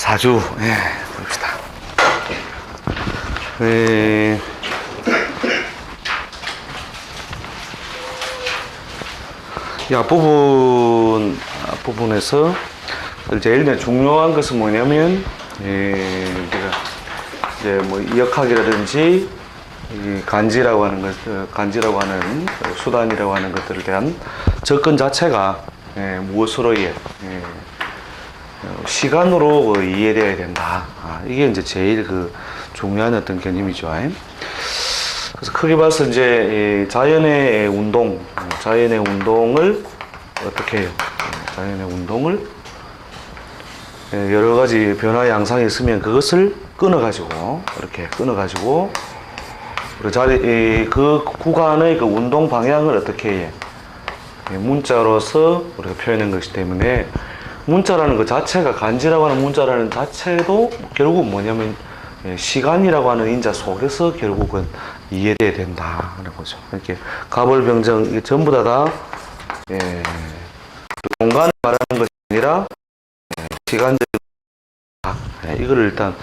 사주, 봅시다. 예, 이 앞부분에서 제일 중요한 것은 뭐냐면, 우리가 이제 뭐 역학이라든지 간지라고 하는 간지라고 하는 수단이라고 하는 것들에 대한 접근 자체가 무엇으로 시간으로 이해되어야 된다. 이게 이제 제일 중요한 어떤 개념이죠. 그래서 크게 봐서 이제 자연의 운동을 어떻게 해요? 자연의 운동을 여러 가지 변화 양상이 있으면 그것을 이렇게 끊어가지고 그 구간의 그 운동 방향을 어떻게 해? 문자로서 우리가 표현한 것이기 때문에 문자라는 것 자체가 간지라고 하는 문자라는 자체도 결국 뭐냐면 시간이라고 하는 인자 속에서 결국은 이해돼야 된다 하는 거죠. 이렇게 가벌병정 이게 전부 다 공간을 말하는 것이 아니라 시간적 이거를 일단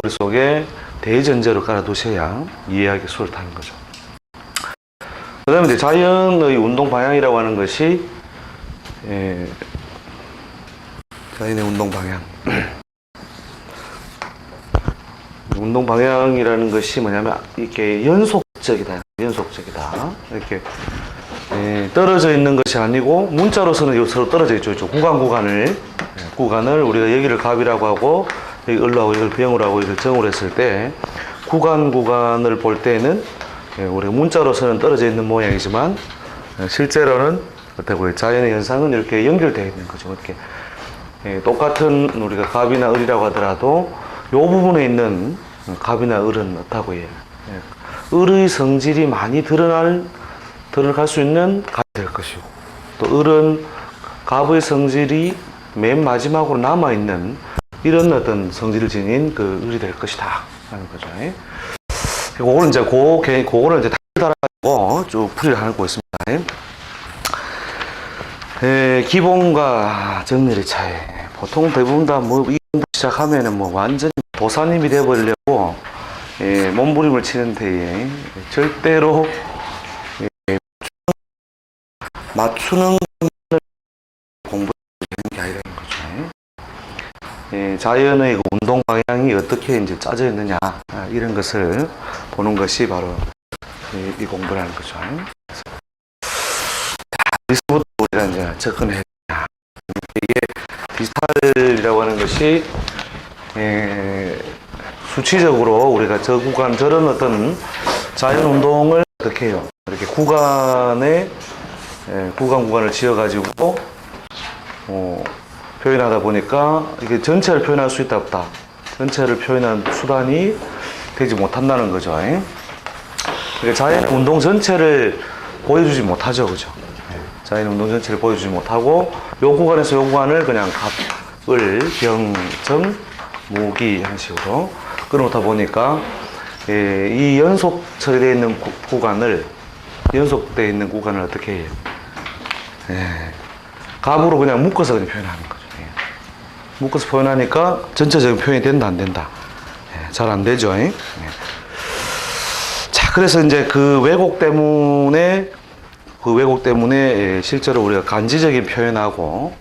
머릿속에 대전제로 깔아두셔야 이해하기 수월하는 거죠. 그 다음에 이제 자연의 운동 방향이라고 하는 것이 자연의 운동 방향. 운동 방향이라는 것이 뭐냐면 이렇게 연속적이다. 이렇게 떨어져 있는 것이 아니고 문자로서는 서로 떨어져 있죠. 구간을 우리가 여기를 갑이라고 하고 여기 을로 이걸 병으로 하고 이걸 정으로 했을 때 구간을 볼 때는 우리가 문자로서는 떨어져 있는 모양이지만 실제로는 어떻고 자연의 현상은 이렇게 연결되어 있는 거죠. 이렇게 똑같은 우리가 갑이나 을이라고 하더라도 이 부분에 있는 갑이나 을은 어떻고 해요? 을의 성질이 많이 드러날 수 있는 갑이 될 것이고 또 을은 갑의 성질이 맨 마지막으로 남아있는 이런 어떤 성질을 지닌 그 을이 될 것이다 하는 거죠. 그거는 이제 그거를 이제 달아가지고 쭉 풀이를 하고 있습니다. 기본과 정렬의 차이. 보통 대부분 다 뭐 이 공부 시작하면은 뭐 완전히 도사님이 되어버리려고 몸부림을 치는데 절대로 맞추는 공부를 하는 게 아니라는 거죠. 자연의 운동 방향이 어떻게 이제 짜져 있느냐 이런 것을 보는 것이 바로 이 공부라는 거죠. 여기서부터 우리가 이제 접근해야 되냐. 이게 디지털이라고 하는 것이 수치적으로 우리가 저런 어떤 자연 운동을 어떻게 해요? 이렇게 구간을 지어가지고 표현하다 보니까 이게 전체를 표현할 수 있다 없다. 전체를 표현한 수단이 되지 못한다는 거죠. 그러니까 자연 운동 전체를 보여주지 못하죠, 그죠? 자연 운동 전체를 보여주지 못하고 요 구간에서 요 구간을 그냥 갑을 병, 정, 무기 형식으로 끊어놓다 보니까 이 연속되어 있는 구간을 어떻게 해요? 갑으로 그냥 묶어서 그냥 표현하는 거죠. 묶어서 표현하니까 전체적인 표현이 된다, 안 된다? 잘 안 되죠. 자, 그래서 이제 그 왜곡 때문에 실제로 우리가 간지적인 표현하고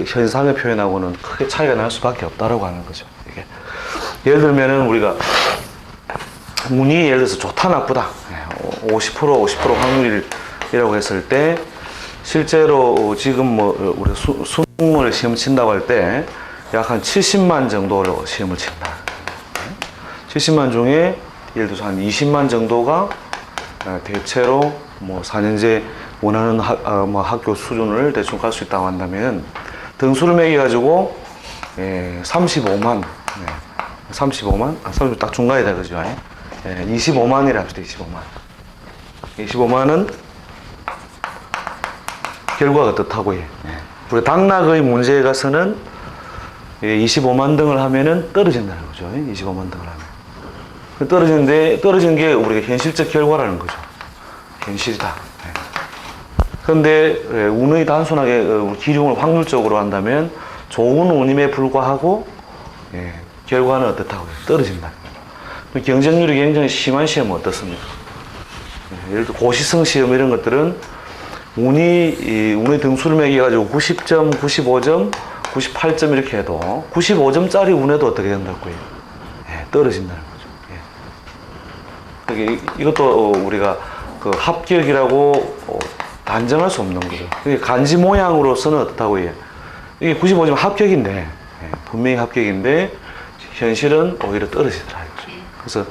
현상의 표현하고는 크게 차이가 날 수밖에 없다라고 하는 거죠. 이게. 예를 들면은 우리가 운이 예를 들어서 좋다 나쁘다 50% 확률이라고 했을 때 실제로 지금 뭐 우리 수능을 시험 친다고 할 때 약 한 70만 정도로 시험을 친다. 70만 중에 예를 들어서 한 20만 정도가 대체로 뭐 4년제 원하는 학교 수준을 대충 갈 수 있다고 한다면 등수를 매겨가지고 35만 딱 중간이다, 그죠? 25만이라 합시다. 25만은 결과가 어떻다고 해. 우리 당락의 문제에 가서는 25만 등을 하면은 떨어진다는 거죠. 25만 등을 하면. 떨어진 게 우리가 현실적 결과라는 거죠. 현실이다. 그런데 운의 단순하게 기준을 확률적으로 한다면 좋은 운임에 불과하고 예, 결과는 어떻다고요? 떨어진다. 경쟁률이 굉장히 심한 시험은 어떻습니까? 예, 예를 들어 고시성 시험 이런 것들은 운의 등수를 매겨가지고 90점, 95점, 98점 이렇게 해도 95점짜리 운에도 어떻게 된다고요? 예, 떨어진다는 거죠. 예. 이것도 우리가 그 합격이라고 단정할 수 없는 거죠. 간지 모양으로서는 어떻다고요? 이게 95점 합격인데, 예, 분명히 합격인데 현실은 오히려 떨어지더라. 그래서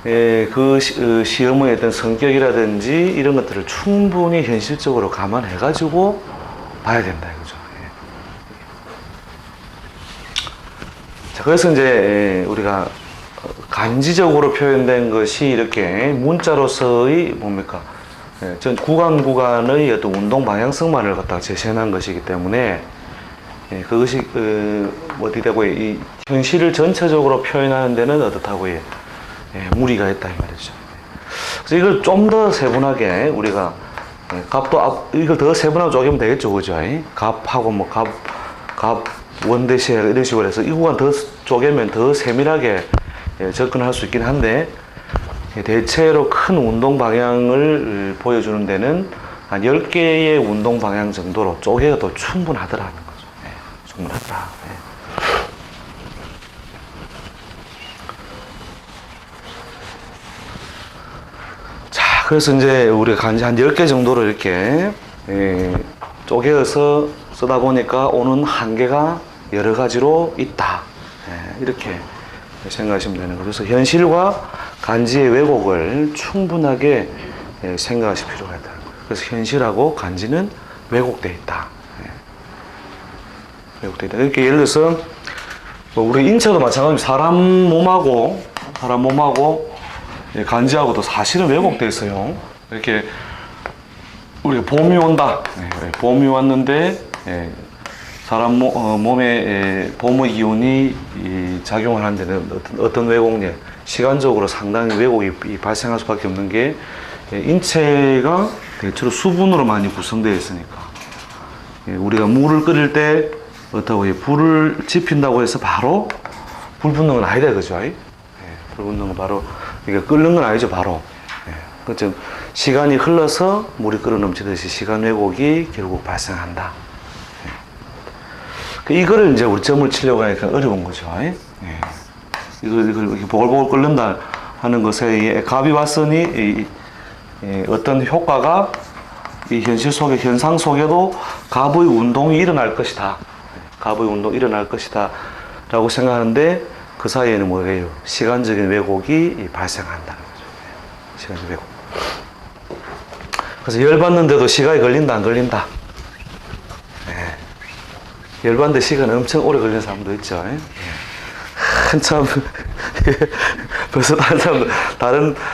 그 시험의 어떤 성격이라든지 이런 것들을 충분히 현실적으로 감안해가지고 봐야 된다 이거죠. 예. 자, 그래서 이제 우리가 간지적으로 표현된 것이 이렇게 문자로서의 뭡니까? 전 구간의 어떤 운동 방향성만을 갖다가 제시해놓은 것이기 때문에 그것이 어떻게 되고 이 현실을 전체적으로 표현하는 데는 어떻다고요? 무리가 있다 이 말이죠. 그래서 이걸 좀 더 세분하게 우리가 값도 이걸 더 세분하게 쪼개면 되겠죠, 그죠? 값하고 뭐 값 원대시에 이런 식으로 해서 이 구간 더 쪼개면 더 세밀하게 접근할 수 있긴 한데 대체로 큰 운동 방향을 보여주는 데는 한 10개의 운동 방향 정도로 쪼개도 충분하더라는 거죠. 충분하더라. 자, 그래서 이제 우리가 간지 한 10개 정도로 이렇게 쪼개서 쓰다 보니까 오는 한계가 여러 가지로 있다. 이렇게 생각하시면 되는 거죠. 그래서 현실과 간지의 왜곡을 충분하게 생각하실 필요가 있다는 거예요. 그래서 현실하고 간지는 왜곡되어 있다. 왜곡되어 있다. 이렇게 예를 들어서 뭐 우리 인체도 마찬가지로 사람 몸하고 간지하고도 사실은 왜곡되어 있어요. 이렇게 우리가 봄이 온다. 봄이 왔는데 사람 몸에 봄의 기운이 작용을 하는 데는 어떤 왜곡력, 시간적으로 상당히 왜곡이 발생할 수밖에 없는 게 인체가 대체로 수분으로 많이 구성되어 있으니까 우리가 물을 끓일 때 어떻다고 불을 지핀다고 해서 바로 불 붙는 건 아니다 그죠? 불 붙는 건 바로 이게 끓는 건 아니죠 바로. 그렇죠. 시간이 흘러서 물이 끓어 넘치듯이 시간 왜곡이 결국 발생한다. 이거를 이제 우리 점을 치려고 하니까 어려운 거죠. 이걸 이렇게 보글보글 끓는다 하는 것에 갑이 왔으니 어떤 효과가 이 현실 속의 현상 속에도 갑의 운동이 일어날 것이다. 갑의 운동이 일어날 것이다. 라고 생각하는데 그 사이에는 뭐예요? 시간적인 왜곡이 발생한다는 거죠. 시간적 왜곡. 그래서 열받는데도 시간이 걸린다, 안 걸린다? 열받는데 시간 엄청 오래 걸리는 사람도 있죠. 한참 벌써 다른 사람들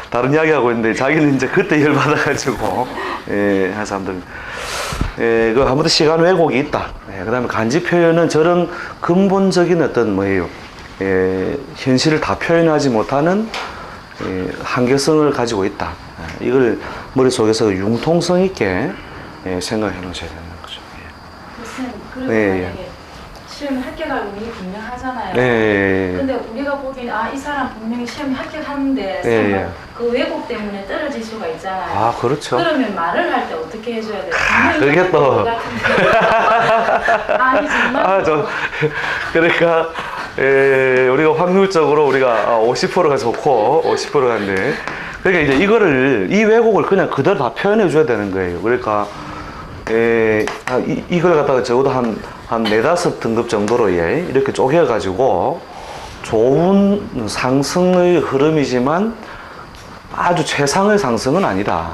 다른 이야기 하고 있는데 자기는 이제 그때 열받아가지고 한 사람들 그 아무튼 시간 왜곡이 있다. 그다음에 간지 표현은 저런 근본적인 어떤 뭐예요? 현실을 다 표현하지 못하는 한계성을 가지고 있다. 이걸 머릿속에서 융통성 있게 생각해 놓으셔야 되는 거죠. 그리고 만약에 시험에 합격할 운이 분명하잖아요. 근데 우리가 보기엔 이 사람 분명히 시험에 합격하는데 그 왜곡 때문에 떨어질 수가 있잖아요. 아, 그렇죠. 그러면 말을 할 때 어떻게 해줘야 돼요? 그게 또 아니 정말. 그러니까 우리가 확률적으로 우리가 50%가 좋고 50%가 안 돼. 그러니까 이제 이 왜곡을 그냥 그대로 다 표현해 줘야 되는 거예요. 그러니까 이걸 갖다가 적어도 한 4-5 등급 정도로 이렇게 쪼개가지고 좋은 상승의 흐름이지만 아주 최상의 상승은 아니다.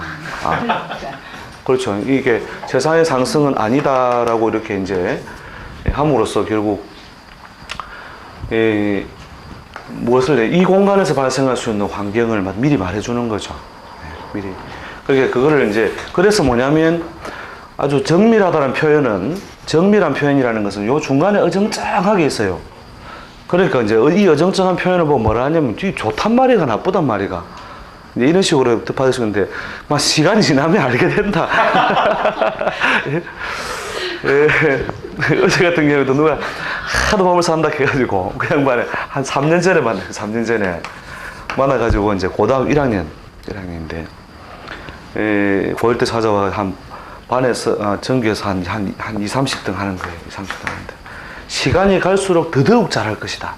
그렇죠. 이게 최상의 상승은 아니다라고 이렇게 이제 함으로써 결국 무엇을 이 공간에서 발생할 수 있는 환경을 미리 말해주는 거죠. 미리. 그러니까 그거를 이제 그래서 뭐냐면 아주 정밀한 표현이라는 것은 요 중간에 어정쩡하게 있어요. 그러니까 이제 이 어정쩡한 표현을 보면 뭐라 하냐면 좋단 말이가 나쁘단 말이가 이런 식으로 받을 수 있는데 막 시간이 지나면 알게 된다. 어제 같은 경우에도 누가 하도 밥을 산다 해가지고 그 양반에 한 3년 전에 만나요. 3년 전에 만나가지고 이제 고등학교 1학년인데 고1 때 찾아와 한 반에서 전교에서 한 2, 30등 하는 거예요. 2, 30등 하는데 시간이 갈수록 더더욱 잘할 것이다.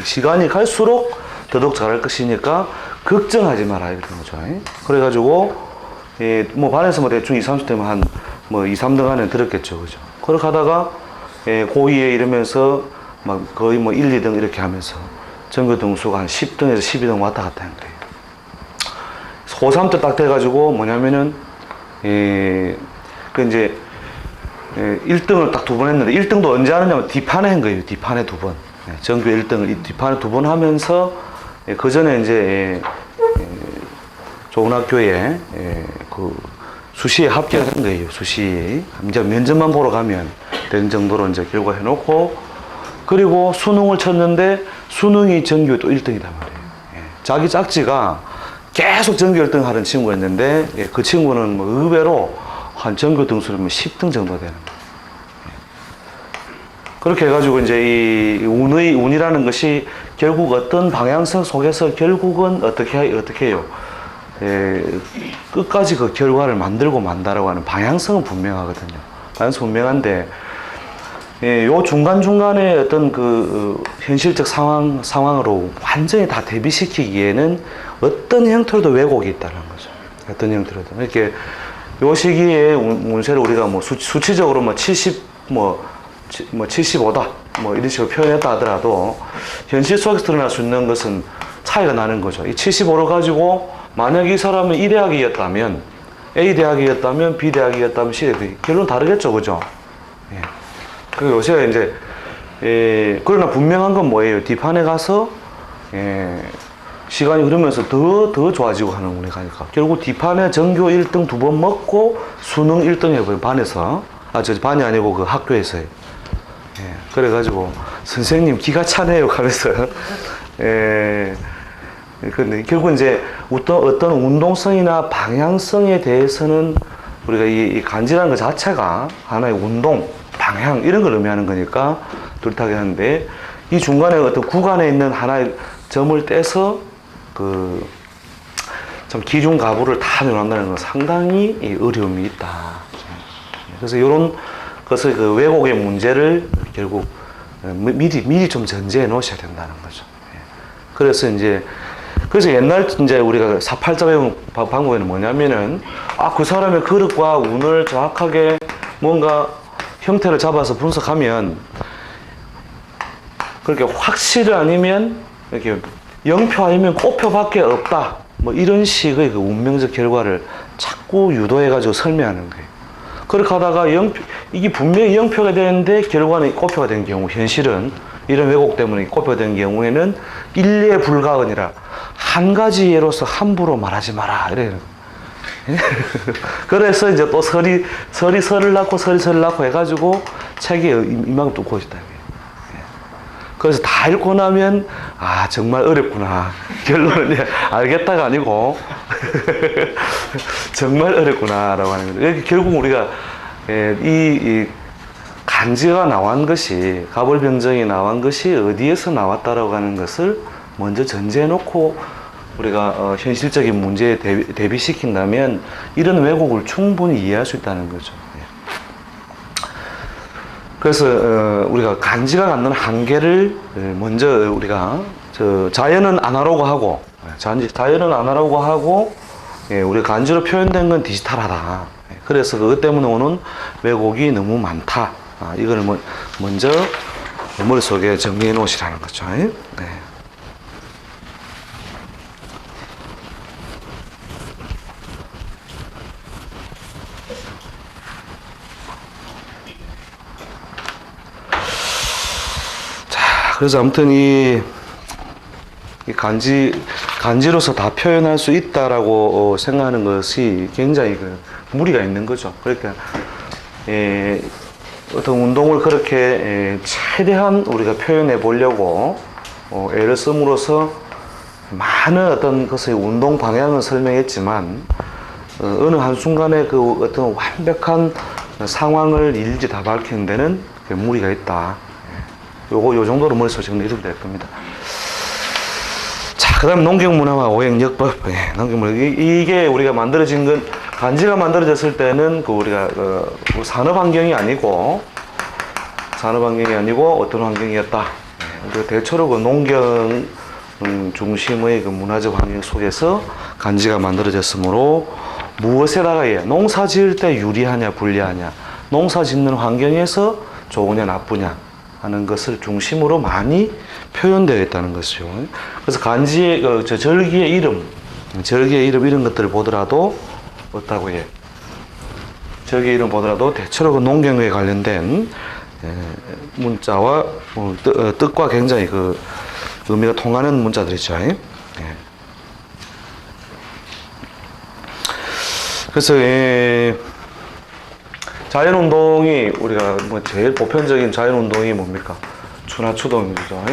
시간이 갈수록 더더욱 잘할 것이니까 걱정하지 마라 이런 거죠. 그래가지고 뭐 반에서 뭐 대충 2, 30대면 한 뭐 2, 3등 안에 들었겠죠, 그죠? 그렇게 하다가 고2에 이러면서 막 거의 뭐 1, 2등 이렇게 하면서 전교 등수가 한 10등에서 12등 왔다 갔다 하는 거예요. 고3 때 딱 돼가지고 뭐냐면은 그 이제 1등을 딱 2번 했는데 1등도 언제 하느냐면 뒷판에 한 거예요. 뒷판에 2번. 전교 1등을 뒷판에 2번 하면서 그 전에 이제 좋은 학교에 그 수시에 합격을 한 거예요. 수시. 이제 면접만 보러 가면 되는 정도로 이제 결과 해놓고 그리고 수능을 쳤는데 수능이 전교에 또 1등이단 말이에요. 자기 짝지가 계속 전교 1등 하는 친구였는데 그 친구는 뭐 의외로 한 전교 등수는 10등 정도 되는 거예요. 그렇게 해가지고 이제 이 운이라는 것이 결국 어떤 방향성 속에서 결국은 어떻게 해요? 끝까지 그 결과를 만들고 만다라고 하는 방향성은 분명하거든요. 방향성 분명한데, 요 중간중간에 어떤 그 현실적 상황으로 완전히 다 대비시키기에는 어떤 형태로도 왜곡이 있다는 거죠. 어떤 형태로도. 이렇게 요 시기에 운세를 우리가 뭐 수치적으로 뭐 75다. 뭐 이런 식으로 표현했다 하더라도 현실 속에서 드러날 수 있는 것은 차이가 나는 거죠. 이 75를 가지고 만약 이 사람은 이 대학이었다면 A 대학이었다면 B 대학이었다면 C 대학이 결론 다르겠죠, 그죠? 그리고 요새 이제 그러나 분명한 건 뭐예요? 뒷판에 가서 시간이 흐르면서 더 좋아지고 하는 운에 가니까 결국 뒷판에 전교 1등 2번 먹고 수능 1등 해버려요. 반에서 반이 아니고 그 학교에서요. 그래가지고 선생님 기가 차네요 하면서 근데 결국 이제 어떤 운동성이나 방향성에 대해서는 우리가 이 간지라는 것 자체가 하나의 운동, 방향 이런 걸 의미하는 거니까 뚜렷하게 하는데 이 중간에 어떤 구간에 있는 하나의 점을 떼서 그 좀 기준 가부를 다 내놓는다는 건 상당히 어려움이 있다. 그래서 이런 것을 그 왜곡의 문제를 결국 미리 좀 전제해 놓으셔야 된다는 거죠. 그래서 옛날 이제 우리가 4팔자 배우는 방법에는 뭐냐면은 그 사람의 그릇과 운을 정확하게 뭔가 형태를 잡아서 분석하면 그렇게 확실히 아니면 이렇게 0표 아니면 꼬표밖에 없다. 뭐 이런 식의 그 운명적 결과를 자꾸 유도해가지고 설명하는 거예요. 그렇게 하다가 이게 분명히 0표가 되는데 결과는 꼬표가 된 경우, 현실은 이런 왜곡 때문에 꼬표가 된 경우에는 일례 불가언이라 한 가지 예로서 함부로 말하지 마라. 이래요. 그래서 이제 또 설이 설을 낳고 해가지고 책이 이만큼 또 고있다. 그래서 다 읽고 나면 정말 어렵구나. 결론은 알겠다가 아니고 정말 어렵구나라고 하는 거죠. 결국 우리가 이 간지가 나온 것이 가벌병정이 나온 것이 어디에서 나왔다라고 하는 것을 먼저 전제해 놓고 우리가 현실적인 문제에 대비시킨다면 이런 왜곡을 충분히 이해할 수 있다는 거죠. 그래서 우리가 간지가 갖는 한계를 먼저 우리가 자연은 아나로그 하고 자연은 아나로그 하고 우리 간지로 표현된 건 디지털하다. 그래서 그것 때문에 오는 왜곡이 너무 많다. 이걸 먼저 머릿속에 정리해 놓으시라는 거죠. 네. 그래서 아무튼 이 간지로서 다 표현할 수 있다라고 생각하는 것이 굉장히 무리가 있는 거죠. 그러니까 어떤 운동을 그렇게 최대한 우리가 표현해 보려고 애를 씀으로써 많은 어떤 것의 운동 방향을 설명했지만 어느 한순간에 그 어떤 완벽한 상황을 일일이 다 밝히는 데는 무리가 있다. 요 정도로 머릿속에 정리해두면 될 겁니다. 자, 그 다음 농경문화와 오행역법. 예, 농경문화. 이게 우리가 만들어진 건, 간지가 만들어졌을 때는 그 우리가 산업환경이 아니고 어떤 환경이었다. 예, 대체로 그 농경 중심의 그 문화적 환경 속에서 간지가 만들어졌으므로 무엇에다가 농사 지을 때 유리하냐 불리하냐, 농사 짓는 환경에서 좋으냐 나쁘냐 하는 것을 중심으로 많이 표현되어 있다는 것이죠. 그래서 간지의 절기의 이름 이런 것들을 보더라도 어떻다고 해? 절기의 이름 보더라도 대체로 그 농경에 관련된 문자와 뜻과 굉장히 그 의미가 통하는 문자들이죠. 그래서 자연운동이 우리가 제일 보편적인 자연운동이 뭡니까? 추나추동이죠.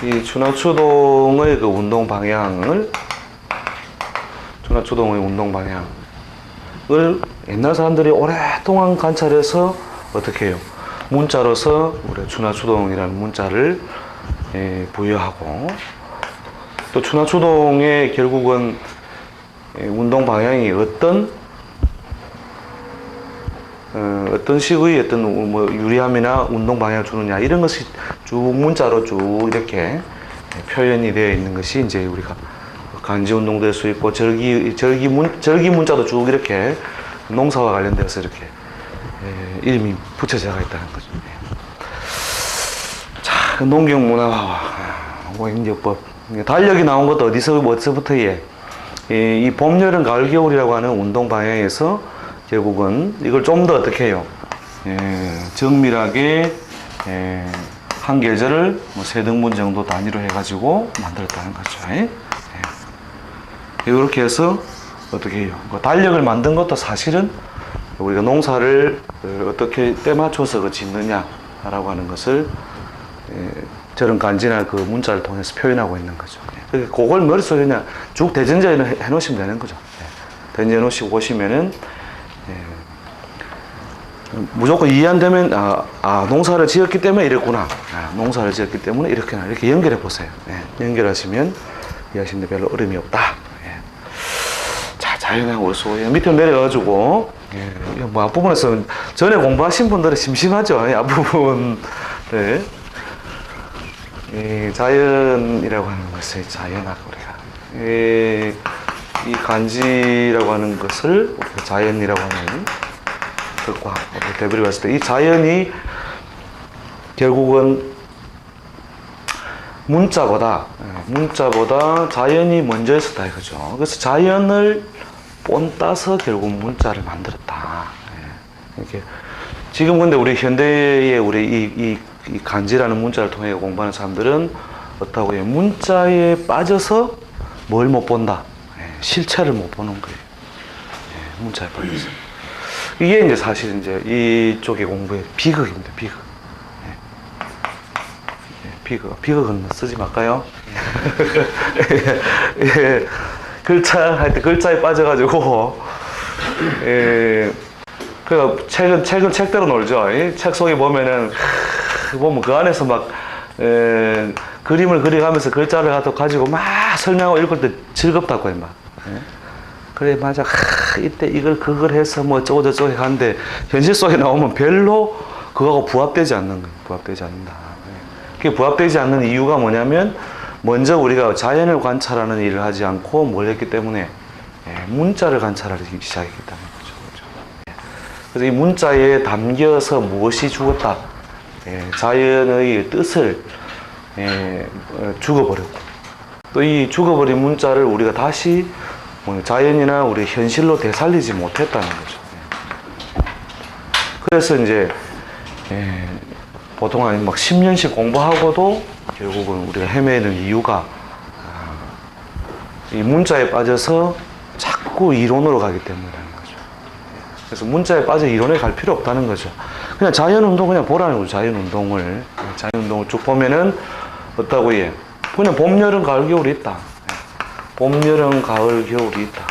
이 추나추동의 그 운동 방향을 옛날 사람들이 오랫동안 관찰해서 어떻게 해요? 문자로서 우리 추나추동이라는 문자를 부여하고, 또 추나추동의 결국은 운동 방향이 어떤 식의 어떤 유리함이나 운동 방향을 주느냐, 이런 것이 쭉 문자로 쭉 이렇게 표현이 되어 있는 것이 이제 우리가 간지 운동도 될 수 있고, 절기 문자도 쭉 이렇게 농사와 관련돼서 이렇게 이름이 붙여져 있다는 거죠. 자, 농경 문화와 오행역법. 달력이 나온 것도 어디서부터 이 봄, 여름, 가을, 겨울이라고 하는 운동 방향에서 결국은 이걸 좀 더 어떻게 해요? 정밀하게 한 계절을 세 등분 정도 단위로 해가지고 만들었다는 거죠. 이렇게 해서 어떻게 해요? 달력을 만든 것도 사실은 우리가 농사를 어떻게 때 맞춰서 짓느냐라고 하는 것을 저런 간지나 그 문자를 통해서 표현하고 있는 거죠. 그걸 머릿속에 그냥 쭉 대전제해 놓으시면 되는 거죠. 대전제해 놓으시고 보시면은 무조건 이해 안 되면 농사를 지었기 때문에 이랬구나. 농사를 지었기 때문에 이렇게 연결해 보세요. 연결하시면 이해하시는데 별로 어려움이 없다. 자, 자연하고 올소 밑에 내려가지고 뭐 앞부분에서 전에 공부하신 분들은 심심하죠. 앞부분. 네. 자연이라고 하는 것을 자연학 우리가 이 간지라고 하는 것을 우리가 자연이라고 하는 것과 대비를 봤을 때 이 자연이 결국은 문자보다 자연이 먼저 있었다 이거죠. 그래서 자연을 본따서 결국 문자를 만들었다. 이렇게 지금 근데 우리 현대의 우리 이 간지라는 문자를 통해 공부하는 사람들은 어떻다고 해요? 문자에 빠져서 뭘 못 본다? 실체를 못 보는 거예요. 문자에 빠져서. 이게 이제 사실 이제 이쪽의 공부의 비극입니다. 비극은 쓰지 말까요? 글자 할 때 글자에 빠져가지고 그 책은 책대로 놀죠. 책 속에 보면 그 안에서 막 그림을 그려가면서 글자를 가지고 막 설명하고 읽을 때 즐겁다고 해 막. 그래 맞아. 이때 그걸 해서 뭐 어쩌고 저쩌고 하는데 현실 속에 나오면 별로 그거하고 부합되지 않는 거예요. 부합되지 않는다. 그게 부합되지 않는 이유가 뭐냐면 먼저 우리가 자연을 관찰하는 일을 하지 않고 뭘 했기 때문에 문자를 관찰하기 시작했기 때문에 그렇죠. 그래서 이 문자에 담겨서 무엇이 죽었다. 자연의 뜻을 죽어버렸고 또 이 죽어버린 문자를 우리가 다시 자연이나 우리 현실로 되살리지 못했다는 거죠. 그래서 이제 보통 한 막 10년씩 공부하고도 결국은 우리가 헤매는 이유가 이 문자에 빠져서 자꾸 이론으로 가기 때문이라는 거죠. 그래서 문자에 빠져 이론에 갈 필요 없다는 거죠. 그냥 자연운동 그냥 보라는 거죠. 자연운동을 쭉 보면은 어떻다고 해? 그냥 봄, 여름, 가을, 겨울이 있다. 봄, 여름, 가을, 겨울이 있다.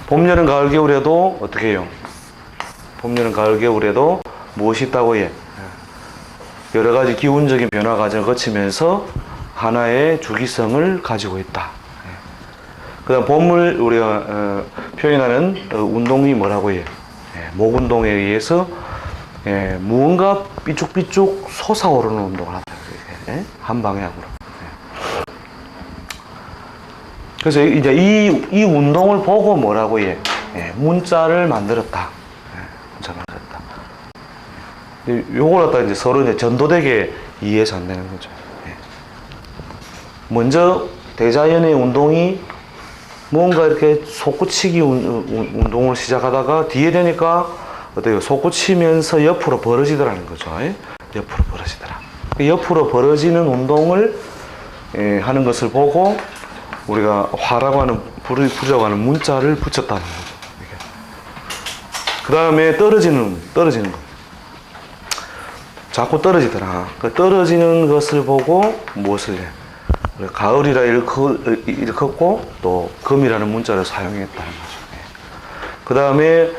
봄, 여름, 가을, 겨울에도 어떻게 해요? 봄, 여름, 가을, 겨울에도 무엇이 있다고 해? 여러 가지 기운적인 변화 과정을 거치면서 하나의 주기성을 가지고 있다. 그 다음 봄을 우리가 표현하는 운동이 뭐라고 해요? 목 운동에 의해서 무언가 삐쭉삐쭉 솟아오르는 운동을 한다. 한 방향으로. 그래서 이제 이 운동을 보고 뭐라고 해? 문자를 만들었다. 문자 만들었다. 요걸 갖다 이제 서로 이제 전도되게 이해해서 안 되는 거죠. 먼저 대자연의 운동이 뭔가 이렇게 솟구치기 운동을 시작하다가 뒤에 되니까 어때요? 솟구치면서 옆으로 벌어지더라는 거죠. 옆으로 벌어지더라. 옆으로 벌어지는 운동을 하는 것을 보고 우리가 화라고 하는 부르려고 하는 문자를 붙였다는 거죠. 그 다음에 떨어지는 거. 자꾸 떨어지더라. 그 떨어지는 것을 보고 무엇을 해? 가을이라 일컫고 또 금이라는 문자를 사용했다는 거죠. 그 다음에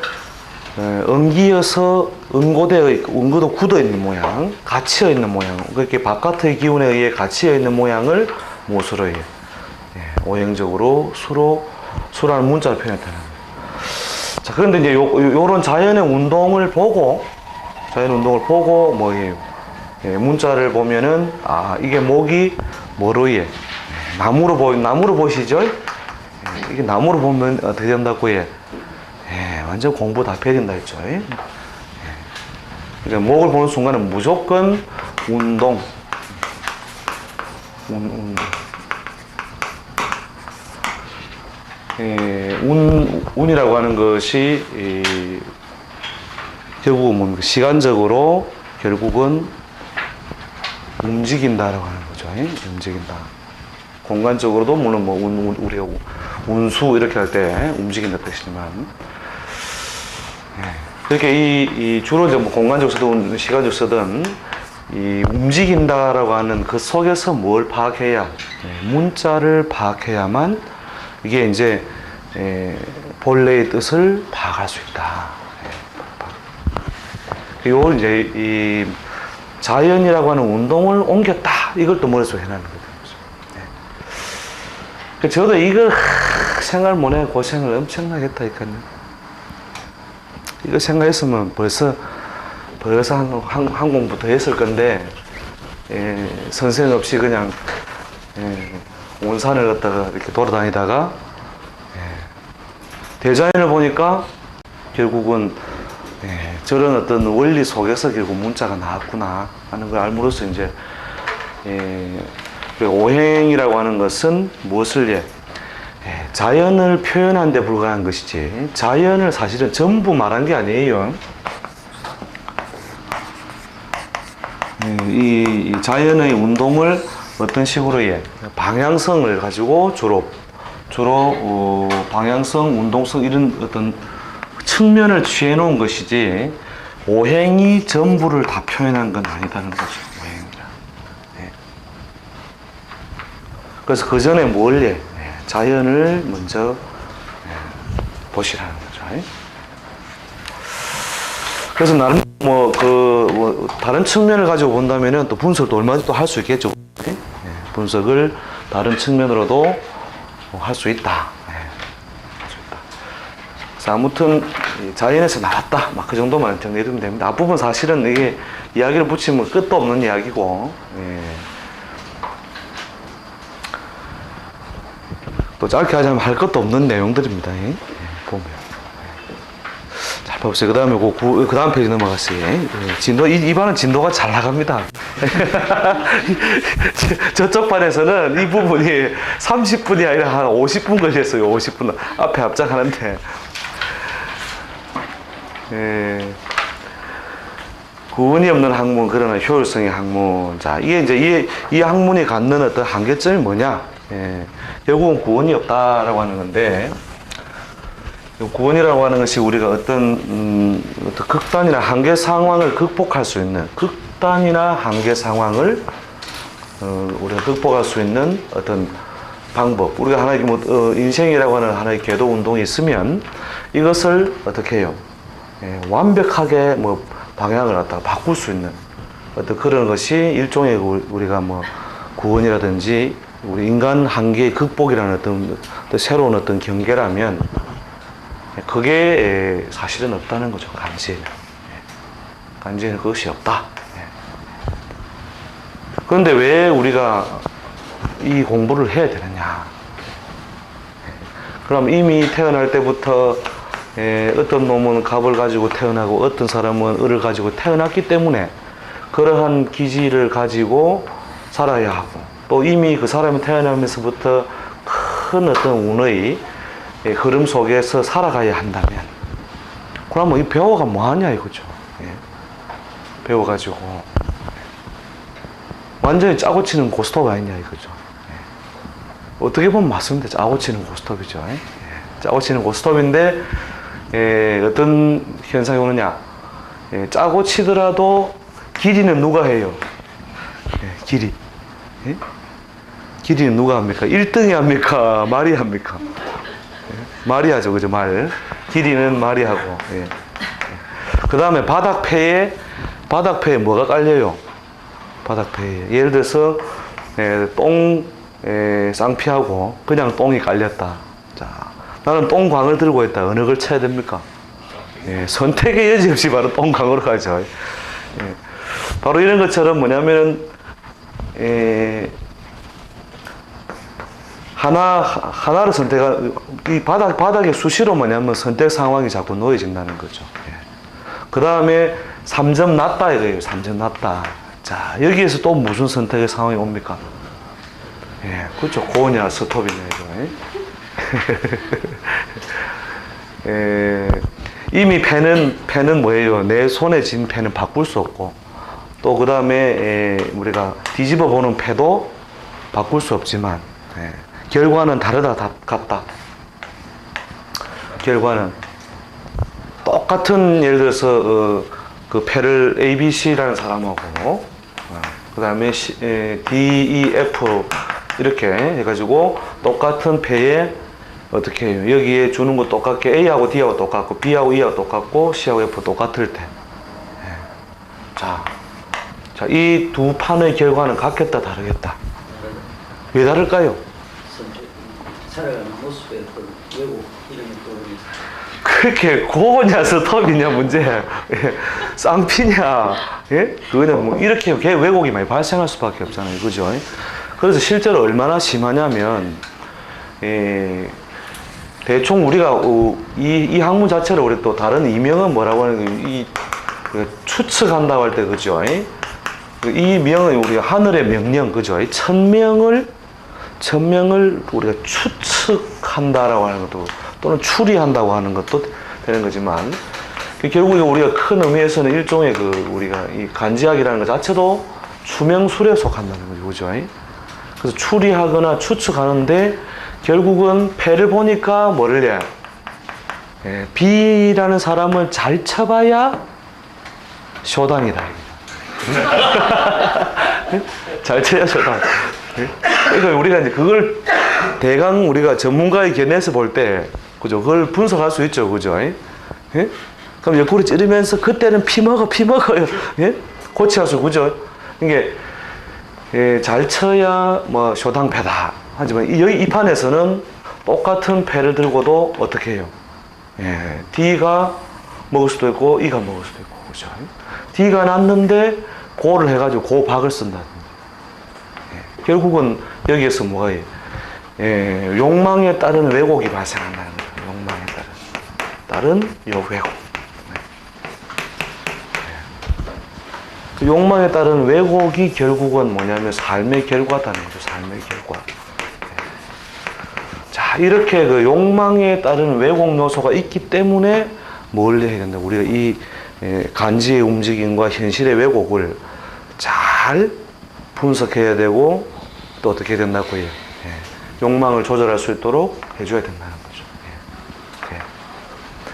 응기여서 응고도 굳어있는 모양, 갇혀있는 모양, 그렇게 바깥의 기운에 의해 갇혀있는 모양을 무엇으로 해요? 오행적으로 수라는 문자를 표현했다는 거예요. 자, 그런데 이제 요런 자연의 운동을 보고 뭐예요? 문자를 보면은, 이게 목이 뭐로 해? 나무로 보시죠? 이게 나무로 보면 어떻게 된다고 해? 완전 공부 다 펴진다 했죠. 그러니까 목을 보는 순간은 무조건 운동. 운이라고 하는 것이 결국은 뭡니까? 시간적으로 결국은 움직인다라고 하는 거죠. 움직인다. 공간적으로도 물론 우리가 운수 이렇게 할 때 움직인다 뜻이지만, 이렇게 주로 이제 공간적으로 쓰든 시간적으로 쓰든 이 움직인다라고 하는 그 속에서 뭘 파악해야, 문자를 파악해야만 이게 이제 본래의 뜻을 파악할 수 있다. 이걸 이제 이 자연이라고 하는 운동을 옮겼다. 이걸 또 머릿속에 해놨는 거죠. 저도 이걸 생각을 못해 고생을 엄청나게 했다니까요. 이거 생각했으면 벌써 한 공부터 했을 건데, 선생 없이 그냥 온 산을 갖다가 이렇게 돌아다니다가 대자연을 보니까 결국은 저런 어떤 원리 속에서 결국 문자가 나왔구나 하는 걸 알므로써 이제 오행이라고 하는 것은 무엇을 자연을 표현한 데 불과한 것이지 자연을 사실은 전부 말한 게 아니에요. 이 자연의 운동을 어떤 식으로 방향성을 가지고 주로 방향성, 운동성 이런 어떤 측면을 취해 놓은 것이지 오행이 전부를 다 표현한 건 아니다는 거죠. 오행이라. 그래서 그 전에 뭘 자연을 먼저 보시라는 거죠. 그래서 나는 다른 측면을 가지고 본다면은 또 분석도 얼마든지 또 할 수 있겠죠. 분석을 다른 측면으로도 할 수 있다. 그래서 아무튼 자연에서 나왔다. 막 그 정도만 정리해두면 됩니다. 앞부분 사실은 이게 이야기를 붙이면 끝도 없는 이야기고, 또 짧게 하자면 할 것도 없는 내용들입니다. 보면. 잘 봐보세요. 그 다음에 그 다음 페이지 넘어갔어요. 진도, 이 반은 진도가 잘 나갑니다. 저쪽 반에서는 이 부분이 30분이 아니라 한 50분 걸렸어요. 50분. 앞에 합작하는데. 구원이 없는 학문, 그러나 효율성의 학문. 자, 이게 이제 이 학문이 갖는 어떤 한계점이 뭐냐? 결국은 구원이 없다라고 하는 건데, 구원이라고 하는 것이 우리가 어떤 극단이나 한계 상황을 극복할 수 있는, 극단이나 한계 상황을 우리가 극복할 수 있는 어떤 방법. 우리가 하나의 인생이라고 하는 하나의 궤도 운동이 있으면 이것을 어떻게 해요? 완벽하게 방향을 갖다가 바꿀 수 있는 어떤 그런 것이 일종의 우리가 뭐 구원이라든지 우리 인간 한계의 극복이라는 어떤 새로운 어떤 경계라면 그게 사실은 없다는 거죠. 간지에는. 간지에는 그것이 없다. 그런데 왜 우리가 이 공부를 해야 되느냐? 그럼 이미 태어날 때부터 어떤 놈은 갑을 가지고 태어나고 어떤 사람은 을을 가지고 태어났기 때문에 그러한 기질을 가지고 살아야 하고 또 이미 그 사람이 태어나면서부터 큰 어떤 운의 흐름 속에서 살아가야 한다면 그러면 이 배워가 뭐하냐 이거죠. 배워가지고 완전히 짜고 치는 고스톱 아니냐 이거죠. 어떻게 보면 맞습니다. 짜고 치는 고스톱이죠. 짜고 치는 고스톱인데 어떤 현상이 오느냐. 짜고 치더라도 길이는 누가 해요? 길이. 길이는 누가 합니까? 1등이 합니까? 말이 합니까? 말이 하죠. 그죠? 말. 길이는 말이 하고. 그 다음에 바닥패에 뭐가 깔려요? 바닥패에. 예를 들어서 쌍피하고 그냥 똥이 깔렸다. 자, 나는 똥광을 들고 있다. 어느 걸 쳐야 됩니까? 선택의 여지 없이 바로 똥광으로 가죠. 바로 이런 것처럼 뭐냐면은 하나를 이 바닥에 수시로 뭐냐면 선택 상황이 자꾸 놓여진다는 거죠. 그 다음에 3점 났다 이거예요. 3점 났다. 자, 여기에서 또 무슨 선택의 상황이 옵니까? 그렇죠. 고냐, 스톱이냐, 이거. 이미 펜은 뭐예요? 내 손에 쥔 펜은 바꿀 수 없고, 또 그 다음에 우리가 뒤집어 보는 패도 바꿀 수 없지만, 결과는 같다. 결과는 똑같은 예를 들어서 그 패를 ABC라는 사람하고 그 다음에 D, E, F 이렇게 해가지고 똑같은 패에 어떻게 해요? 여기에 주는 거 똑같게 A하고 D하고 똑같고 B하고 E하고 똑같고 C하고 F 똑같을 때 자, 이 두 판의 결과는 같겠다 다르겠다. 왜 다를까요? 살아가는 모습에 그 왜곡 이런 것도 그렇게 고냐 스톱이냐 문제 쌍피냐 그거는 뭐 이렇게 왜곡이 많이 발생할 수밖에 없잖아요. 그죠? 그래서 실제로 얼마나 심하냐면 대충 우리가 이 학문 자체를 우리 또 다른 이명은 뭐라고 하는 이 추측한다고 할 때 그죠? 이 명은 우리가 하늘의 명령 그죠? 천명을 우리가 추측한다라고 하는 것도 또는 추리한다고 하는 것도 되는 거지만 결국에 우리가 큰 의미에서는 일종의 우리가 이 간지학이라는 것 자체도 추명술에 속한다는 거죠. 그죠? 그래서 추리하거나 추측하는데 결국은 패를 보니까 뭐를 해? B라는 사람을 잘 쳐봐야 쇼당이다. 잘 쳐야 쇼당. 그러니까 우리가 이제 그걸 대강 우리가 전문가의 견해에서 볼 때, 그죠? 그걸 분석할 수 있죠. 그죠? 그럼 옆구리 찌르면서 그때는 피 먹어요. 고치하수, 그죠? 이게, 잘 쳐야 뭐 쇼당패다. 하지만 여기 이 판에서는 똑같은 패를 들고도 어떻게 해요? D가 먹을 수도 있고 E가 먹을 수도 있고, 그죠? D가 났는데 고를 해가지고 고박을 쓴다든지. 결국은 여기에서 뭐가 욕망에 따른 왜곡이 발생한다는 거예요. 욕망에 따른 요 왜곡. 그 욕망에 따른 왜곡이 결국은 뭐냐면 삶의 결과다는 거죠. 삶의 결과. 자, 이렇게 그 욕망에 따른 왜곡 요소가 있기 때문에 뭘 해야 된다. 우리가 이 간지의 움직임과 현실의 왜곡을 잘 분석해야 되고 또 어떻게 해야 된다고요? 욕망을 조절할 수 있도록 해줘야 된다는 거죠.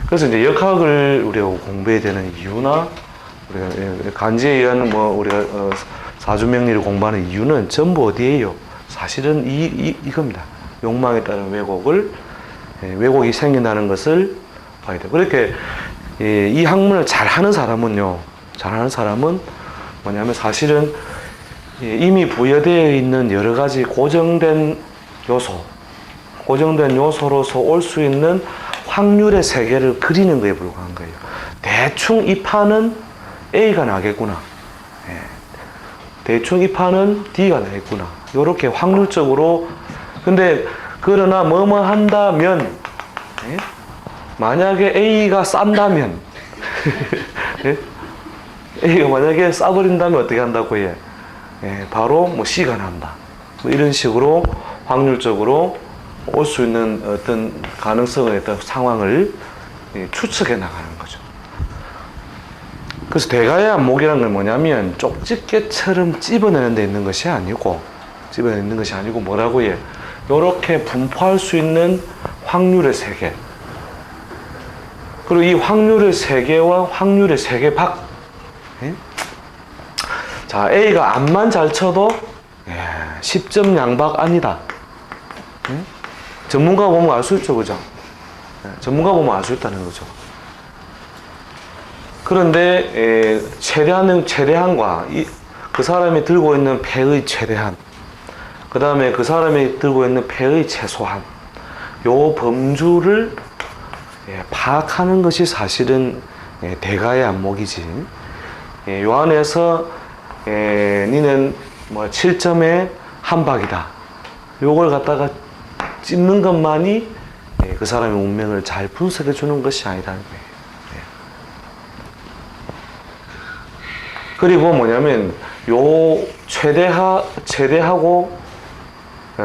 그래서 이제 역학을 우리가 공부해야 되는 이유나 우리가 간지에 의한 우리가 사주명리를 공부하는 이유는 전부 어디에요? 사실은 이겁니다. 욕망에 따른 왜곡이 생긴다는 것을 봐야 돼요. 그렇게 이 학문을 잘하는 사람은 뭐냐면 사실은 이미 부여되어 있는 여러 가지 고정된 요소로서 올 수 있는 확률의 세계를 그리는 거에 불과한 거예요. 대충 이 판은 A가 나겠구나. 대충 이 판은 D가 나겠구나. 이렇게 확률적으로. 근데 그러나 뭐뭐 한다면, 만약에 A가 싼다면 A가 만약에 싸버린다면 어떻게 한다고 해? 바로 뭐 C가 난다. 뭐 이런 식으로 확률적으로 올 수 있는 어떤 가능성의 어떤 상황을 추측해 나가는 거죠. 그래서 대가의 안목이라는 건 뭐냐면 쪽집게처럼 찝어내는 데 있는 것이 아니고 뭐라고 해? 이렇게 분포할 수 있는 확률의 세계. 그리고 이 확률의 세계와 확률의 세계 밖. 자, A가 암만 잘 쳐도 10점 양박 아니다. 전문가 보면 알 수 있죠, 그죠? 전문가 보면 알 수 있다는 거죠. 그런데 최대한과 그 사람이 들고 있는 패의 최대한, 그 다음에 그 사람이 들고 있는 패의 최소한, 요 범주를 파악하는 것이 사실은 대가의 안목이지. 요 안에서 니는 뭐 7점에 한 박이다. 요걸 갖다가 찝는 것만이 그 사람의 운명을 잘 분석해 주는 것이 아니라는 거예요. 그리고 뭐냐면 요 최대하고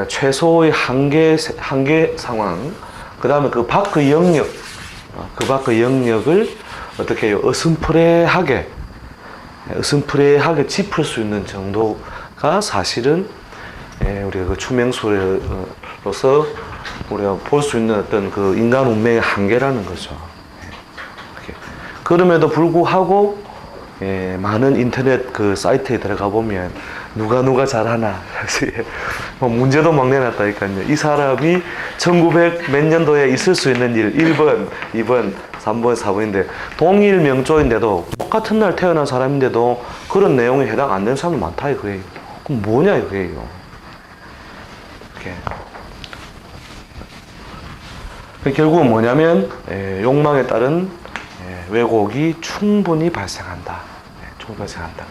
최소의 한계 상황, 그 다음에 그 밖의 영역을 어떻게 해요? 어슴푸레하게 짚을 수 있는 정도가 사실은 우리가 그 추명수로서 우리가 볼 수 있는 어떤 그 인간 운명의 한계라는 거죠. 그럼에도 불구하고 많은 인터넷 그 사이트에 들어가 보면 누가 잘하나 뭐 문제도 막 내놨다니까요. 이 사람이 1900 몇 년도에 있을 수 있는 일 1번, 2번, 3번, 4번인데 동일 명조인데도 똑같은 날 태어난 사람인데도 그런 내용에 해당 안 되는 사람이 많다 이거예요. 그럼 뭐냐 이거예요. 결국은 뭐냐면 욕망에 따른 왜곡이 충분히 발생한다. 충분히 발생한다.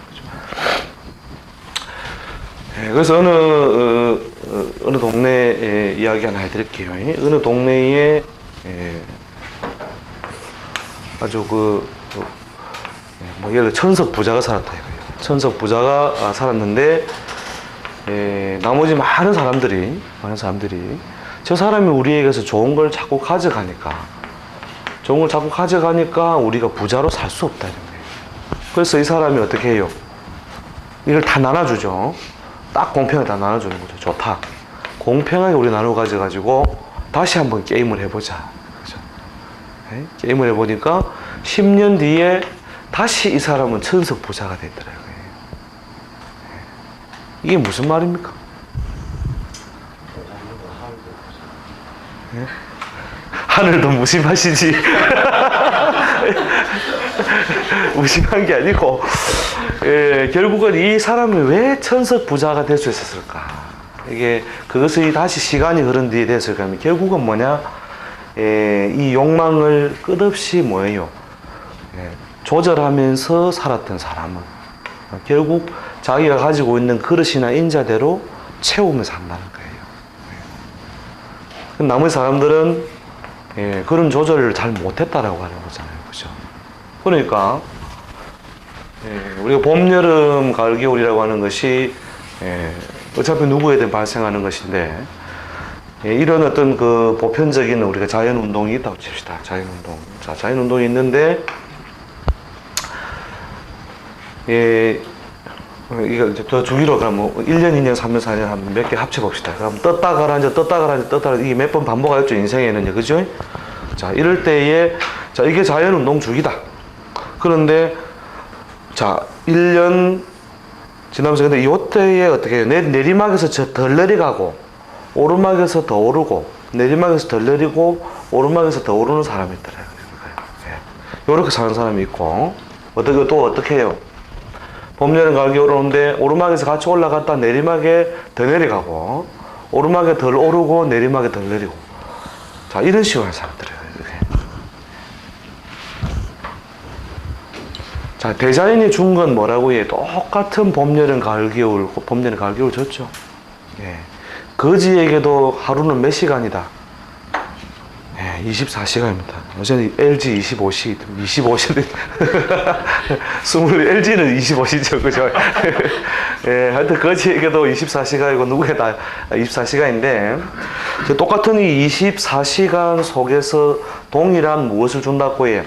그래서 어느 동네 이야기 하나 해드릴게요. 어느 동네에 아주 뭐 예를 들어 천석 부자가 살았다 이거예요. 천석 부자가 살았는데 나머지 많은 사람들이 저 사람이 우리에게서 좋은 걸 자꾸 가져가니까 우리가 부자로 살 수 없다 이런 거예요. 그래서 이 사람이 어떻게 해요? 이걸 다 나눠주죠. 딱 공평하게 다 나눠주는 거죠. 좋다. 공평하게 우리 나눠 가져가지고 다시 한번 게임을 해보자. 그렇죠? 게임을 해보니까 10년 뒤에 다시 이 사람은 천석 부자가 됐더라고요. 이게 무슨 말입니까? 하늘도 무심하시지. 무심한 게 아니고, 결국은 이 사람이 왜 천석 부자가 될 수 있었을까? 이게 그것이 다시 시간이 흐른 뒤에 됐을까 하면 결국은 뭐냐? 이 욕망을 끝없이 뭐예요? 조절하면서 살았던 사람은 결국 자기가 가지고 있는 그릇이나 인자대로 채우면서 산다는 거예요. 나머지 사람들은 그런 조절을 잘 못했다라고 하는 거잖아요. 그죠? 그러니까 우리가 봄, 여름, 가을, 겨울이라고 하는 것이 어차피 누구에든 발생하는 것인데 이런 어떤 그 보편적인 우리가 자연운동이 있다고 칩시다. 자연운동. 자, 자연운동이 있는데 이거 이제 더 주기로 그럼 뭐 1년, 2년, 3년, 4년 한 몇 개 합쳐봅시다. 그럼 떴다 가라앉아, 이게 몇 번 반복하겠죠, 인생에는요. 그죠? 자, 이럴 때에, 자, 이게 자연운동 주기다. 그런데, 자, 1년 지나면서, 근데 이때에 어떻게 해요? 내리막에서 덜 내려가고, 오르막에서 더 오르고, 내리막에서 덜 내리고, 오르막에서 더 오르는 사람이 있더라고요. 이렇게 사는 사람이 있고, 또 어떻게 해요? 봄, 여름, 가을, 겨울 오는데 오르막에서 같이 올라갔다 내리막에 더 내려가고 오르막에 덜 오르고 내리막에 덜 내리고 자 이런 식으로 하는 사람들이에요. 이렇게. 자 대자연이 준 건 뭐라고 해? 똑같은 봄, 여름, 가을, 겨울 봄, 여름, 가을, 겨울 줬죠. 예. 거지에게도 하루는 몇 시간이다? 예, 24시간입니다. 어제는 LG 25시, 25시, LG는 25시죠, 그죠? 예, 하여튼 거지에게도 24시간이고, 누구에 다 24시간인데, 똑같은 이 24시간 속에서 동일한 무엇을 준다고 해?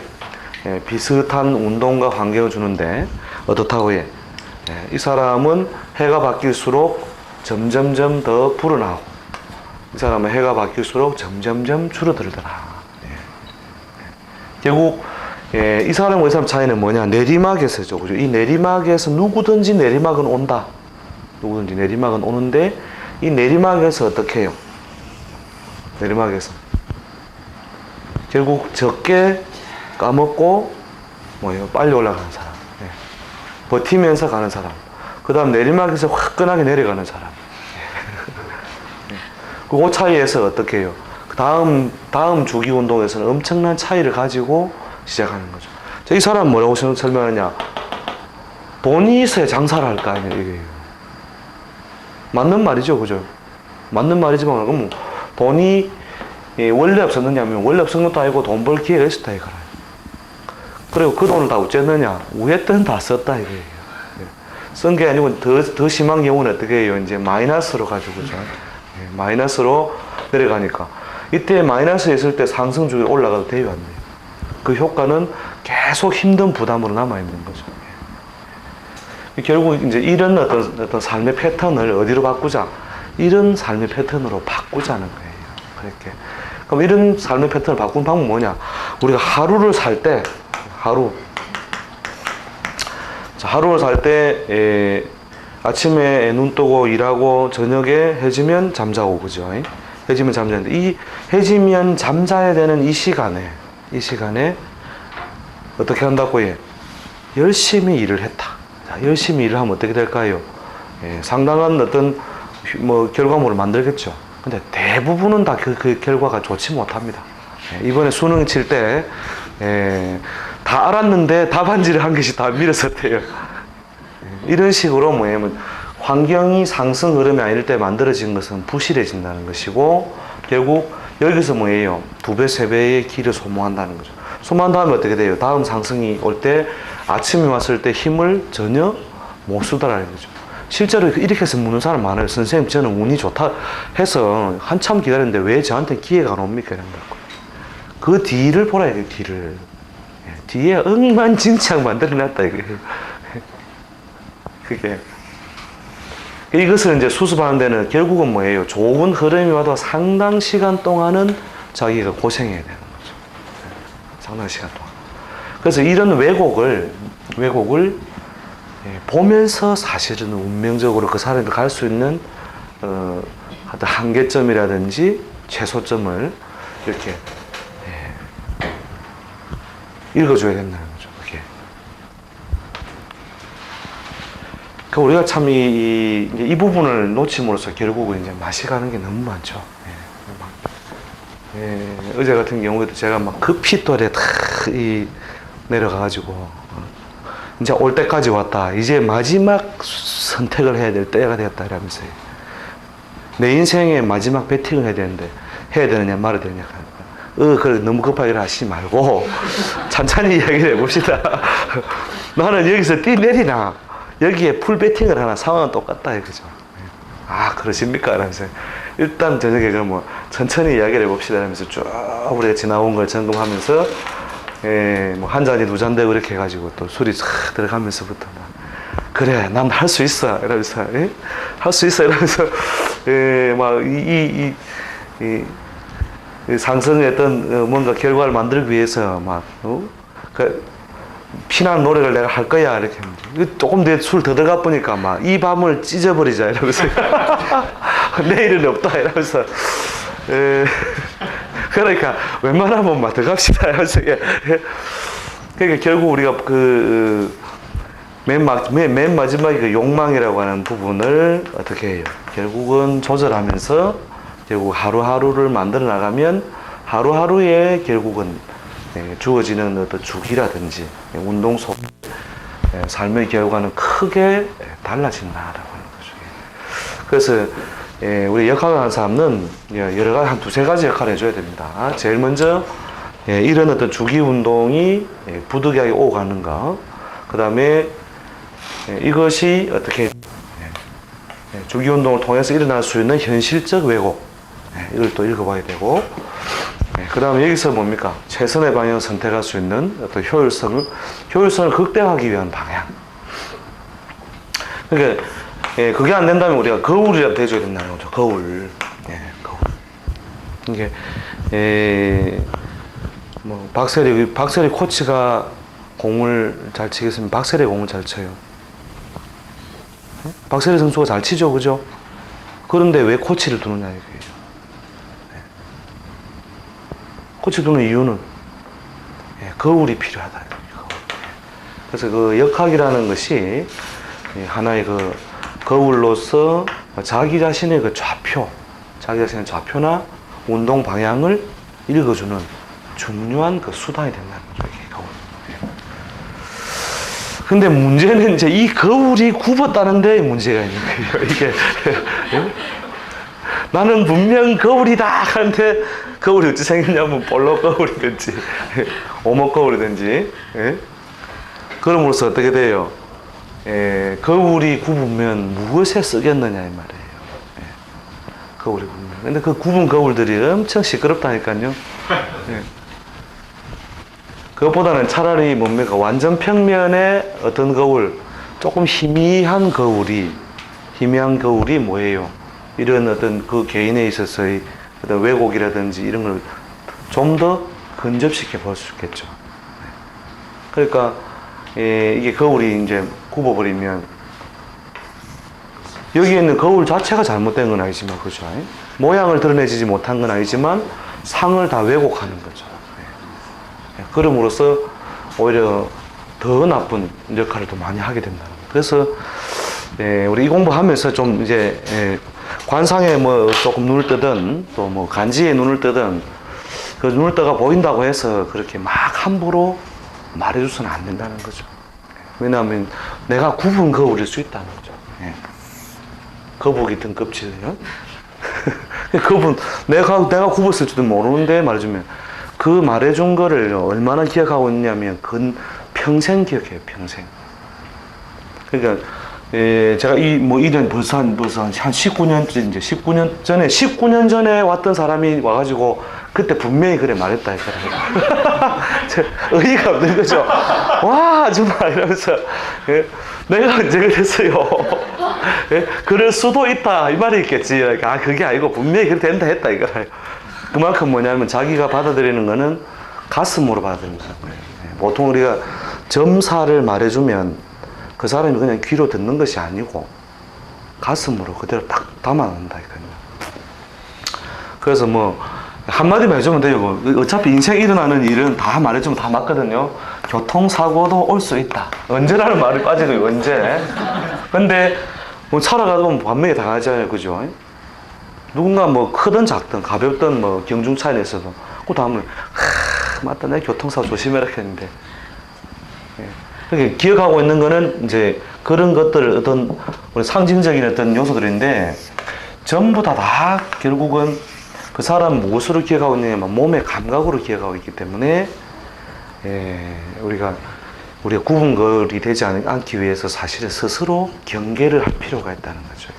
예, 비슷한 운동과 환경을 주는데, 어떻다고 해? 예, 이 사람은 해가 바뀔수록 점점점 더 불어나고, 이 사람은 해가 바뀔수록 점점점 줄어들더라. 예. 결국 이 사람과 이 사람 차이는 뭐냐? 내리막에서죠, 그죠? 이 내리막에서 누구든지 내리막은 온다. 누구든지 내리막은 오는데 이 내리막에서 어떻게 해요? 내리막에서 결국 적게 까먹고 뭐예요? 빨리 올라가는 사람. 예. 버티면서 가는 사람. 그 다음 내리막에서 화끈하게 내려가는 사람. 그 차이에서 어떻게 해요? 다음 주기 운동에서는 엄청난 차이를 가지고 시작하는 거죠. 자, 이 사람 뭐라고 설명하느냐? 돈이 있어야 장사를 할 거 아니에요, 이게. 맞는 말이죠, 그죠? 맞는 말이지만, 그럼 돈이 원래 없었느냐면, 원래 없었는 것도 아니고 돈 벌 기회가 있었다, 이거라. 그리고 그 돈을 다 어쨌느냐? 위에 돈 다 썼다, 이거예요. 쓴 게 아니고 더 심한 경우는 어떻게 해요? 이제 마이너스로 가지고, 그죠? 마이너스로 내려가니까 이때 마이너스에 있을 때 상승 주기로 올라가도 돼요, 안 돼요? 그 효과는 계속 힘든 부담으로 남아 있는 거죠. 결국 이제 이런 어떤 삶의 패턴을 어디로 바꾸자? 이런 삶의 패턴으로 바꾸자는 거예요. 그렇게. 그럼 이런 삶의 패턴을 바꾸는 방법은 뭐냐? 우리가 하루를 살 때 하루를 살 때 아침에 눈 뜨고 일하고 저녁에 해지면 잠자고, 그죠? 해지면 잠자는데 이 해지면 잠자야 되는 이 시간에 어떻게 한다고 해? 열심히 일을 했다. 자, 열심히 일을 하면 어떻게 될까요? 상당한 어떤 결과물을 만들겠죠. 근데 대부분은 다 그 결과가 좋지 못합니다. 이번에 수능 칠 때 다 알았는데 답안지를 한 개씩 다 밀었었대요. 이런 식으로 뭐냐면 환경이 상승 흐름이 아닐 때 만들어진 것은 부실해진다는 것이고 결국 여기서 뭐예요? 2배, 3배의 기를 소모한다는 거죠. 소모한 다음에 어떻게 돼요? 다음 상승이 올 때 아침에 왔을 때 힘을 전혀 못 쓰더라는 거죠. 실제로 이렇게 해서 묻는 사람 많아요. 선생님 저는 운이 좋다 해서 한참 기다렸는데 왜 저한테 기회가 안 옵니까? 이런 거. 그 뒤를 보라 이거 뒤를. 뒤에 엉망진창 만들어놨다 이거. 그게 이것을 이제 수습하는 데는 결국은 뭐예요? 좋은 흐름이 와도 상당 시간 동안은 자기가 고생해야 되는 거죠. 상당 시간 동안. 그래서 이런 왜곡을 보면서 사실은 운명적으로 그 사람이 갈 수 있는 한계점이라든지 최소점을 이렇게 읽어줘야 된다는 거죠. 그게. 그 우리가 참 이 부분을 놓침으로써 결국은 이제 맛이 가는 게 너무 많죠. 어제 같은 경우에도 제가 막 급히 또래 내려가가지고 이제 올 때까지 왔다. 이제 마지막 선택을 해야 될 때가 되었다 이러면서요. 내 인생의 마지막 배팅을 해야 되는데 해야 되느냐 말아야 되느냐. 그래 너무 급하게 하시지 말고 천천히 이야기를 해봅시다. 나는 여기서 뛰내리나 여기에 풀 배팅을 하나 상황은 똑같다 이거죠. 아 그러십니까? 라면서 일단 저녁에 그럼 천천히 이야기를 해봅시다 하면서 쭉 우리가 지나온 걸 점검하면서 뭐 한 잔이 두 잔 되고 이렇게 해가지고 또 술이 싹 들어가면서부터 그래 난 할 수 있어 이러면서 할 수 있어 이러면서 막 이 상승의 어떤 뭔가 결과를 만들기 위해서 막 피난 노력을 내가 할 거야 이렇게 조금 더 술 더 들어가 보니까 막 이 밤을 찢어버리자 이러면서 내일은 없다 이러면서 그러니까 웬만하면 막 들어갑시다 이러면서 그러니까 결국 우리가 맨 마지막에 그 욕망이라고 하는 부분을 어떻게 해요? 결국은 조절하면서 결국 하루하루를 만들어 나가면 하루하루에 결국은 주어지는 어떤 주기라든지 운동 속 삶의 결과는 크게 달라진다라고 하는 거죠. 그래서 우리 역할을 하는 사람은 여러 가지 한 두세 가지 역할을 해줘야 됩니다. 제일 먼저 이런 어떤 주기 운동이 부득이하게 오고 가는 거, 그 다음에 이것이 어떻게 주기 운동을 통해서 일어날 수 있는 현실적 왜곡, 이걸 또 읽어봐야 되고, 그 다음에 여기서 뭡니까? 최선의 방향을 선택할 수 있는 어떤 효율성을 극대화하기 위한 방향. 그러니까 그게 안 된다면 우리가 거울이라도 해줘야 된다는 거죠. 거울. 거울. 이게 뭐 박세리 코치가 공을 잘 치겠으면 박세리 공을 잘 쳐요. 박세리 선수가 잘 치죠, 그죠? 그런데 왜 코치를 두느냐 이거예요. 코치 두는 이유는 거울이 필요하다. 그래서 그 역학이라는 것이 하나의 그 거울로서 자기 자신의 그 자기 자신의 좌표나 운동 방향을 읽어주는 중요한 그 수단이 된다는 거죠, 이게 거울. 근데 문제는 이제 이 거울이 굽었다는 데 문제가 있는 거예요, 이게. 나는 분명 거울이다 하는데 거울이 어찌 생겼냐면 볼록 거울이든지 오목 거울이든지 그럼으로써 어떻게 돼요? 거울이 굽으면 무엇에 쓰겠느냐 이 말이에요. 거울이 굽으면. 근데 그 굽은 거울들이 엄청 시끄럽다니까요. 그것보다는 차라리 뭡니까? 완전 평면의 어떤 거울, 조금 희미한 거울이 뭐예요? 이런 어떤 그 개인에 있어서의 어떤 왜곡이라든지 이런 걸 좀 더 근접시켜 볼 수 있겠죠. 그러니까 이게 거울이 이제 굽어버리면 여기에 있는 거울 자체가 잘못된 건 아니지만, 그죠? 모양을 드러내지 못한 건 아니지만 상을 다 왜곡하는 거죠. 그럼으로써 오히려 더 나쁜 역할을 더 많이 하게 된다는 거예요. 그래서 우리 이 공부하면서 좀 이제 관상에 뭐 조금 눈을 뜨든 또 뭐 간지에 눈을 뜨든 그 눈을 떠가 보인다고 해서 그렇게 막 함부로 말해줘서는 안 된다는 거죠. 왜냐하면 내가 굽은 거울일 수 있다는 거죠. 거북이 등껍질이요. 내가 굽었을지도 모르는데 말해주면 그 말해준 거를 얼마나 기억하고 있냐면 평생 기억해요, 평생. 그러니까 제가 이런 벌써 한 19년 전에 19년 전에 왔던 사람이 와가지고 그때 분명히 그래 말했다 했더라고요. 의의가 없는 거죠. 와, 정말 이러면서 내가 언제 그랬어요. 그럴 수도 있다 이 말이 있겠지. 그러니까 그게 아니고 분명히 그래 된다 했다 이거예요. 그만큼 뭐냐면 자기가 받아들이는 거는 가슴으로 받아들인다는 거예요. 보통 우리가 점사를 말해주면 그 사람이 그냥 귀로 듣는 것이 아니고 가슴으로 그대로 딱 담아놓는다니까요. 그래서 뭐 한마디만 해주면 돼요. 어차피 인생 일어나는 일은 다 말해주면 다 맞거든요. 교통사고도 올 수 있다. 언제라는 말이 빠지고요, 언제. 근데 뭐 살아가다 보면 반면에 당하잖아요, 그죠? 누군가 뭐 크든 작든 가볍든 뭐 경중 차이에 있어도 그 다음에 맞다, 내 교통사고 조심해라 했는데. 그렇게 기억하고 있는 거는 이제 그런 것들 어떤 우리 상징적인 어떤 요소들인데 전부 다 결국은 그 사람 무엇으로 기억하고 있느냐면 몸의 감각으로 기억하고 있기 때문에 우리가 구분 거울이 되지 않기 위해서 사실은 스스로 경계를 할 필요가 있다는 거죠.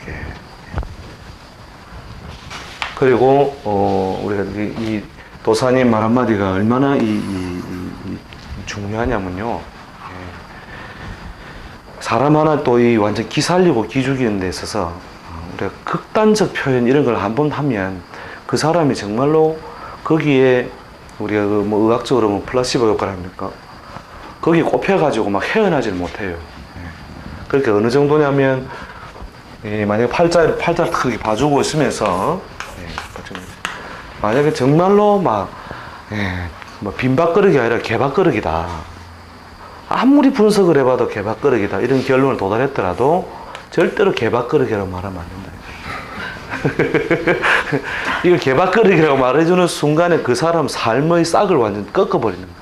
그리고 우리가 이 도사님 말 한마디가 얼마나 중요하냐면요. 사람 하나 또 완전 기살리고 기죽이는 데 있어서 우리가 극단적 표현 이런 걸 한번 하면 그 사람이 정말로 거기에 우리가 뭐 의학적으로 뭐 플라시보 효과를 합니까? 거기에 꼽혀가지고 막 헤어나질 못해요. 그러니까 어느 정도냐면 만약에 팔자를 크게 봐주고 있으면서 만약에 정말로 막 뭐 빈밥그릇이 아니라 개밥그릇이다. 아무리 분석을 해봐도 개밥그릇이다 이런 결론을 도달했더라도 절대로 개밥그릇이라고 말하면 안 된다. 이걸 개밥그릇이라고 말해주는 순간에 그 사람 삶의 싹을 완전 꺾어버리는 거야.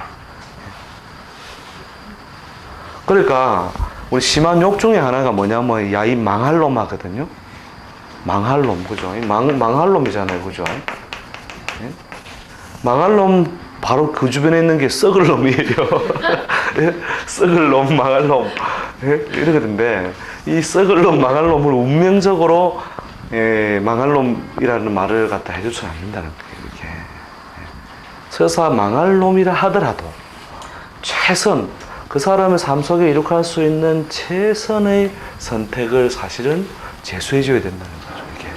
그러니까 우리 심한 욕 중에 하나가 뭐냐면 야 이 망할 놈 하거든요. 망할 놈, 그죠? 망할 놈이잖아요, 그죠? 예? 망할 놈 바로 그 주변에 있는 게 썩을 놈이에요. 예? 썩을 놈, 망할 놈. 예? 이러거든요. 이 썩을 놈, 망할 놈을 운명적으로 망할 놈이라는 말을 갖다 해줘서는 안 된다는 거예요, 이렇게. 예. 설사 망할 놈이라 하더라도 최선, 그 사람의 삶 속에 이룩할 수 있는 최선의 선택을 사실은 제수해줘야 된다는 거죠, 이게.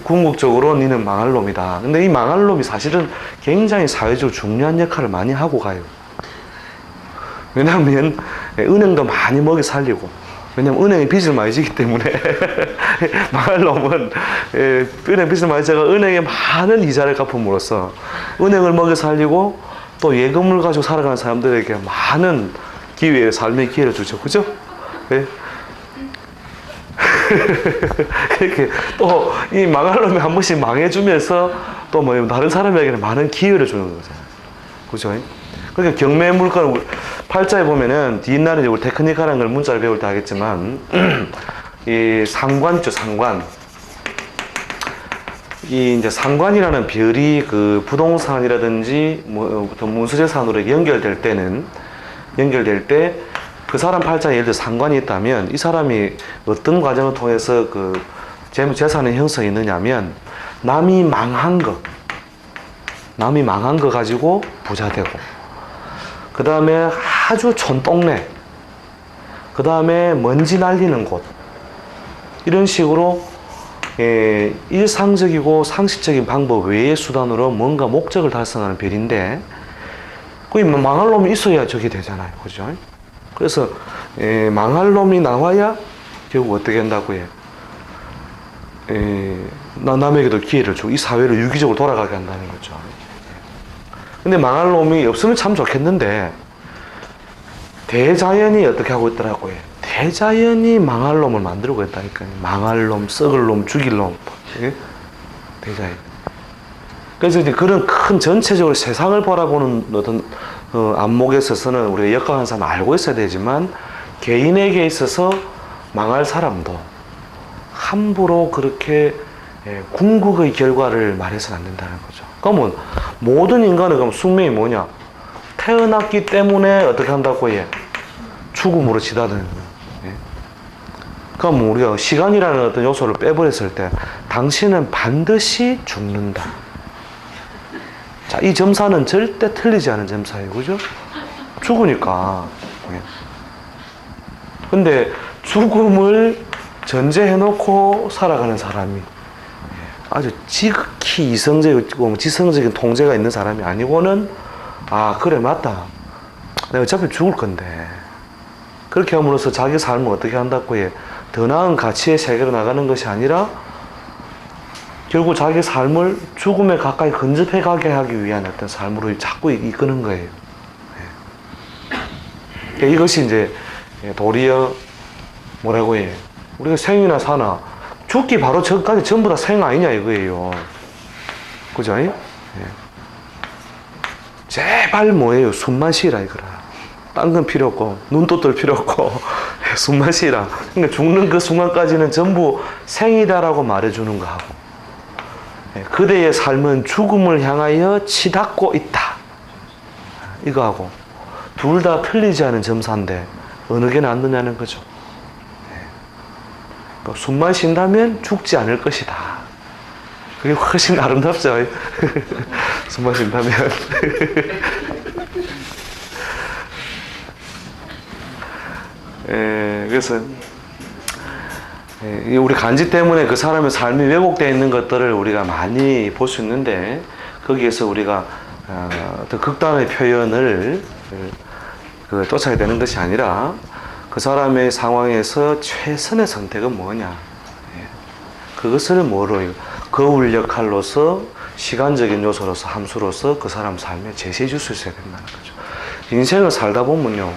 궁극적으로 니는 망할 놈이다. 근데 이 망할 놈이 사실은 굉장히 사회적으로 중요한 역할을 많이 하고 가요. 왜냐하면 은행도 많이 먹여 살리고, 왜냐면 은행이 빚을 많이 지기 때문에 망할 놈은 은행 빚을 많이 지가 은행에 많은 이자를 갚음으로써 은행을 먹여 살리고 또 예금을 가지고 살아가는 사람들에게 많은 기회, 삶의 기회를 주죠. 그죠? 네? 이렇게 또 이 망할 놈이 한 번씩 망해주면서 또 뭐 다른 사람에게는 많은 기회를 주는 거잖아요. 그죠? 그러니까 경매 물건, 팔자에 보면은 뒷날에 우리 테크닉이라는 걸 문자를 배울 때 하겠지만, 이 상관 있죠, 상관. 이 이제 상관이라는 별이 그 부동산이라든지 뭐 어떤 문서재산으로 연결될 때 그 사람 팔자에 예를 들어 상관이 있다면 이 사람이 어떤 과정을 통해서 그 재산의 형성이 있느냐면 남이 망한 거 가지고 부자 되고, 그 다음에 아주 촌동네, 그 다음에 먼지 날리는 곳, 이런 식으로 일상적이고 상식적인 방법 외의 수단으로 뭔가 목적을 달성하는 별인데, 거기 망할 놈이 있어야 저게 되잖아요. 그죠? 그래서 망할 놈이 나와야 결국 어떻게 한다고 해요? 남에게도 기회를 주고 이 사회를 유기적으로 돌아가게 한다는 거죠. 근데 망할 놈이 없으면 참 좋겠는데 대자연이 어떻게 하고 있더라고요. 대자연이 망할 놈을 만들고 있다니까요. 망할 놈, 썩을 놈, 죽일 놈. 예? 대자연. 그래서 이제 그런 큰 전체적으로 세상을 바라보는 어떤 안목에 있어서는 우리가 역학한 사람 알고 있어야 되지만, 개인에게 있어서 망할 사람도 함부로 그렇게 궁극의 결과를 말해서는 안 된다는 거죠. 그러면 모든 인간은 그럼 숙명이 뭐냐? 태어났기 때문에 어떻게 한다고 해? 죽음으로 치닫는 거예요. 예? 그럼 우리가 시간이라는 어떤 요소를 빼버렸을 때 당신은 반드시 죽는다. 자, 이 점사는 절대 틀리지 않은 점사예요. 그죠? 죽으니까. 예. 근데 죽음을 전제해놓고 살아가는 사람이 아주 지극히 이성적이고 지성적인 통제가 있는 사람이 아니고는, 아, 그래, 맞다. 내가 어차피 죽을 건데. 그렇게 함으로써 자기 삶을 어떻게 한다고 해? 더 나은 가치의 세계로 나가는 것이 아니라 결국 자기 삶을 죽음에 가까이 근접해 가게 하기 위한 어떤 삶으로 자꾸 이끄는 거예요. 네. 이것이 이제 도리어 뭐라고 해? 우리가 생이나 사나 죽기 바로 전까지 전부 다 생 아니냐 이거예요. 그죠? 네. 제발 뭐예요? 숨만 쉬라 이거라. 딴 건 필요 없고 눈도 뜰 필요 없고 숨만 쉬라. 그러니까 죽는 그 순간까지는 전부 생이다라고 말해주는 거하고, 그대의 삶은 죽음을 향하여 치닫고 있다, 이거하고 둘 다 틀리지 않은 점사인데 어느 게 낫느냐는 거죠. 그러니까 숨만 쉰다면 죽지 않을 것이다. 그게 훨씬 아름답죠. 숨만 쉰다면. 그래서 우리 간지 때문에 그 사람의 삶이 왜곡되어 있는 것들을 우리가 많이 볼 수 있는데, 거기에서 우리가 더 극단의 표현을 쫓아야 되는 것이 아니라 그 사람의 상황에서 최선의 선택은 뭐냐, 그것을 뭐로 거울 역할로서 시간적인 요소로서 함수로서 그 사람 삶에 제시해 줄 수 있어야 된다는 거죠. 인생을 살다 보면요,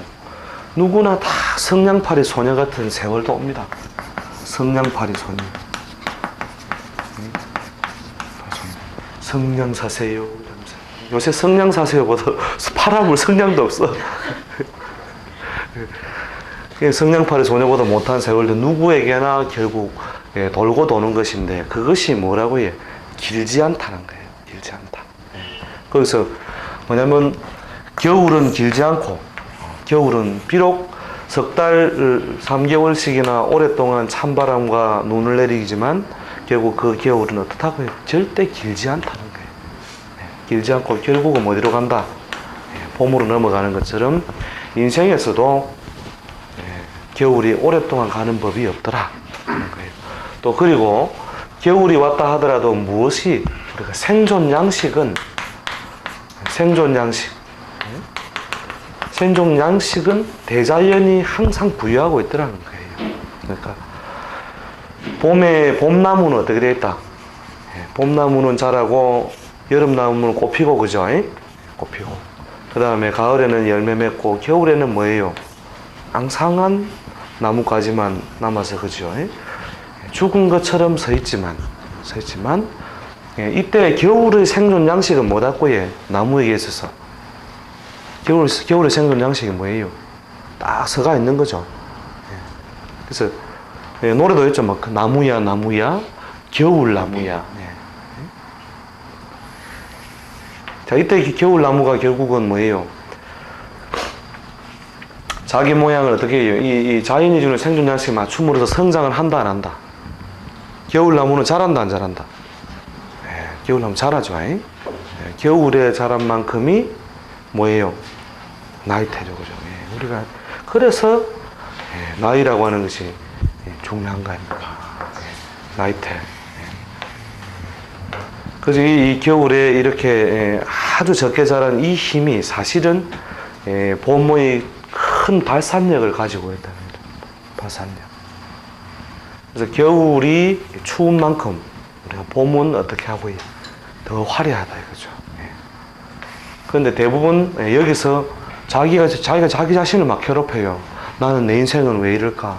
누구나 다 성냥팔이 소녀 같은 세월도 옵니다. 성냥팔이 소녀. 성냥 사세요. 이러면서. 요새 성냥 사세요보다 파라물 성냥도 없어. 성냥팔이 소녀보다 못한 세월도 누구에게나 결국 돌고 도는 것인데, 그것이 뭐라고 해? 길지 않다는 거예요. 길지 않다. 거기서 뭐냐면 겨울은 길지 않고, 겨울은 비록 석 달, 3개월씩이나 오랫동안 찬바람과 눈을 내리지만 결국 그 겨울은 어떻다고 해요? 절대 길지 않다는 거예요. 길지 않고 결국은 어디로 간다? 봄으로 넘어가는 것처럼 인생에서도 겨울이 오랫동안 가는 법이 없더라 하는 거예요. 또 그리고 겨울이 왔다 하더라도 무엇이 우리가 생존 양식은 대자연이 항상 부여하고 있더라는 거예요. 그러니까 봄나무는 어떻게 되어 있다? 봄나무는 자라고 여름나무는 꽃피고, 그죠? 꽃피고. 그 다음에 가을에는 열매 맺고, 겨울에는 뭐예요? 앙상한 나뭇가지만 남아서, 그죠? 죽은 것처럼 서 있지만 이때 겨울의 생존 양식은 뭐다고 해? 나무에게 있어서 겨울의 생존 양식이 뭐예요? 딱 서가 있는 거죠. 그래서 노래도 있죠. 막 나무야 겨울 나무야. 자, 이때 겨울 나무가 결국은 뭐예요? 자기 모양을 어떻게 해요? 이 자연이 주는 생존 양식에 맞춤으로서 성장을 한다, 안 한다? 겨울 나무는 자란다, 안 자란다? 겨울 나무 자라죠. 겨울에 자란 만큼이 뭐예요? 나이테죠, 그죠? 우리가 그래서 나이라고 하는 것이 중요한 거 아닙니까? 나이테. 그래서 이 겨울에 이렇게 아주 적게 자란 이 힘이 사실은 봄의 큰 발산력을 가지고 있다는 거죠. 발산력. 그래서 겨울이 추운 만큼 우리가 봄은 어떻게 하고 더 화려하다 이거죠. 그런데 대부분 여기서 자기가 자기 자신을 막 괴롭혀요. 나는 내 인생은 왜 이럴까?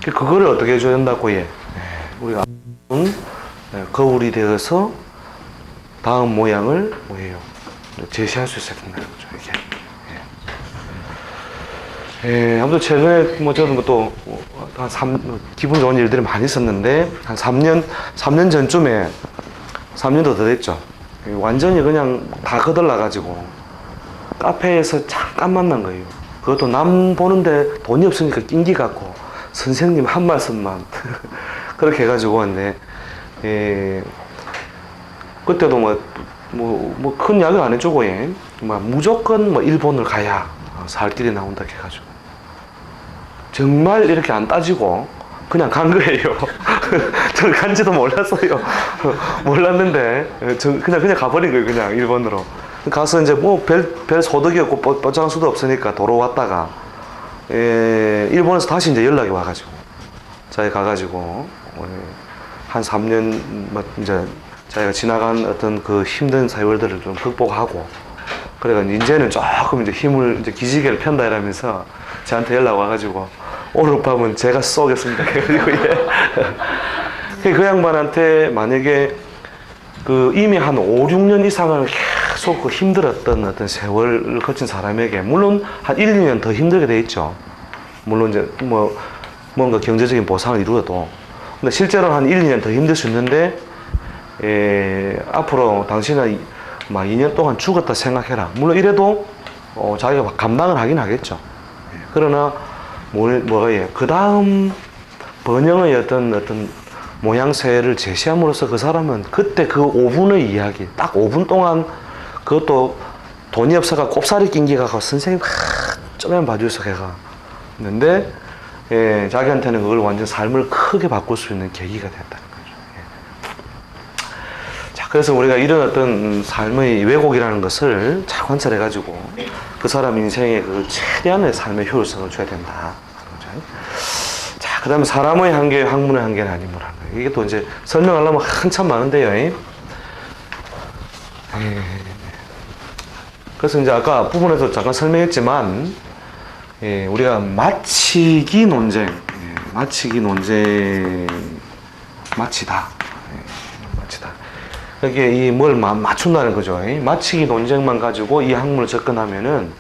그거를 어떻게 해줘야 된다고 해? 우리가 거울이 되어서 다음 모양을 뭐예요? 제시할 수 있어야 된다는 거죠. 이게. 아무튼 최근에 뭐 저는 것도 기분 좋은 일들이 많이 있었는데, 한 3년 전쯤에, 3년도 더 됐죠. 완전히 그냥 다 거들나가지고 카페에서 잠깐 만난 거예요. 그것도 남 보는데 돈이 없으니까 낑기 갖고 선생님 한 말씀만 그렇게 해가지고 왔는데, 그때도 큰 이야기 안 해주고, 무조건 일본을 가야 살 길이 나온다 해가지고 정말 이렇게 안 따지고 그냥 간 거예요. 저는 간지도 몰랐어요. 몰랐는데 그냥 가버린 거예요. 그냥 일본으로 가서 이제 별 소득이 없고 뻗장할 수도 없으니까 도로 왔다가 일본에서 다시 이제 연락이 와가지고 자기 가가지고 한 3년 이제 자기가 지나간 어떤 그 힘든 세월들을 좀 극복하고, 그래가 이제는 조금 이제 힘을 이제 기지개를 편다 이러면서 저한테 연락 와가지고 오늘 밤은 제가 쏘겠습니다. 그래가지고 그 양반한테 만약에 이미 한 5, 6년 이상을 계속 힘들었던 어떤 세월을 거친 사람에게 물론 한 1, 2년 더 힘들게 돼 있죠. 물론 이제 뭔가 경제적인 보상을 이루어도, 근데 실제로 한 1, 2년 더 힘들 수 있는데, 앞으로 당신은 막 2년 동안 죽었다 생각해라. 물론 이래도 자기가 감당을 하긴 하겠죠. 그러나 그 다음 번영의 어떤 모양새를 제시함으로써 그 사람은 그때 그 5분의 이야기, 딱 5분 동안, 그것도 돈이 없어가 꼽사리 낀 게 가고 선생님 좀만 봐주셔서 걔가 있는데, 자기한테는 그걸 완전 삶을 크게 바꿀 수 있는 계기가 됐다는 거죠. 자, 그래서 우리가 이런 어떤 삶의 왜곡이라는 것을 잘 관찰해가지고 그 사람 인생에 그 최대한의 삶의 효율성을 줘야 된다. 자, 그 다음에 사람의 한계, 학문의 한계는 아니므라는 거예요. 이게 또 이제 설명하려면 한참 많은데요. 그래서 이제 아까 부분에서 잠깐 설명했지만, 예, 우리가 마치기 논쟁, 예, 마치기 논쟁, 마치다. 예, 마치다. 이게 이 뭘 맞춘다는 거죠. 예? 마치기 논쟁만 가지고 이 학문을 접근하면은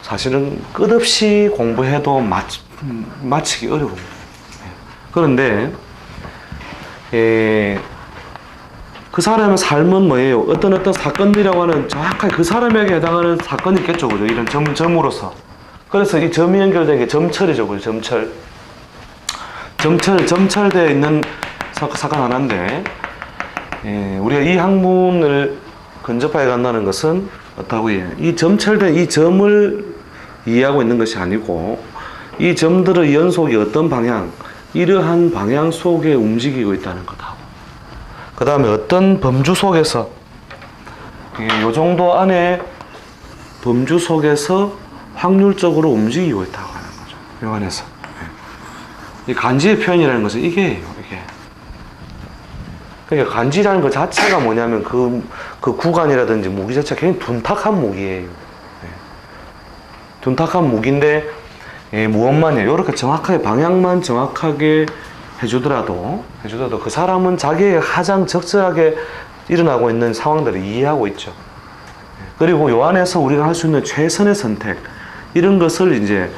사실은 끝없이 공부해도 마치기 어려워요. 예. 그런데, 예, 그 사람의 삶은 뭐예요? 어떤 사건이라고 하는 정확하게 그 사람에게 해당하는 사건이 있겠죠. 그죠? 이런 점으로서. 그래서 이 점이 연결된 게 점철이죠. 그죠? 점철되어 있는 사건 하나인데, 예, 우리가 이 학문을 근접하여 간다는 것은 어떻다고 해요? 이 점철된 이 점을 이해하고 있는 것이 아니고, 이 점들의 연속이 어떤 방향, 이러한 방향 속에 움직이고 있다는 거다. 그 다음에 어떤 범주 속에서, 이 정도 안에 범주 속에서 확률적으로 움직이고 있다고 하는 거죠. 이 안에서. 이 간지의 표현이라는 것은 이게예요, 이게. 그러니까 간지라는 것 자체가 뭐냐면 그 구간이라든지 무기 자체가 굉장히 둔탁한 무기예요. 둔탁한 무기인데, 무엇만이에요? 이렇게 정확하게, 방향만 정확하게 해주더라도 그 사람은 자기의 가장 적절하게 일어나고 있는 상황들을 이해하고 있죠. 그리고 요 안에서 우리가 할 수 있는 최선의 선택, 이런 것을 이제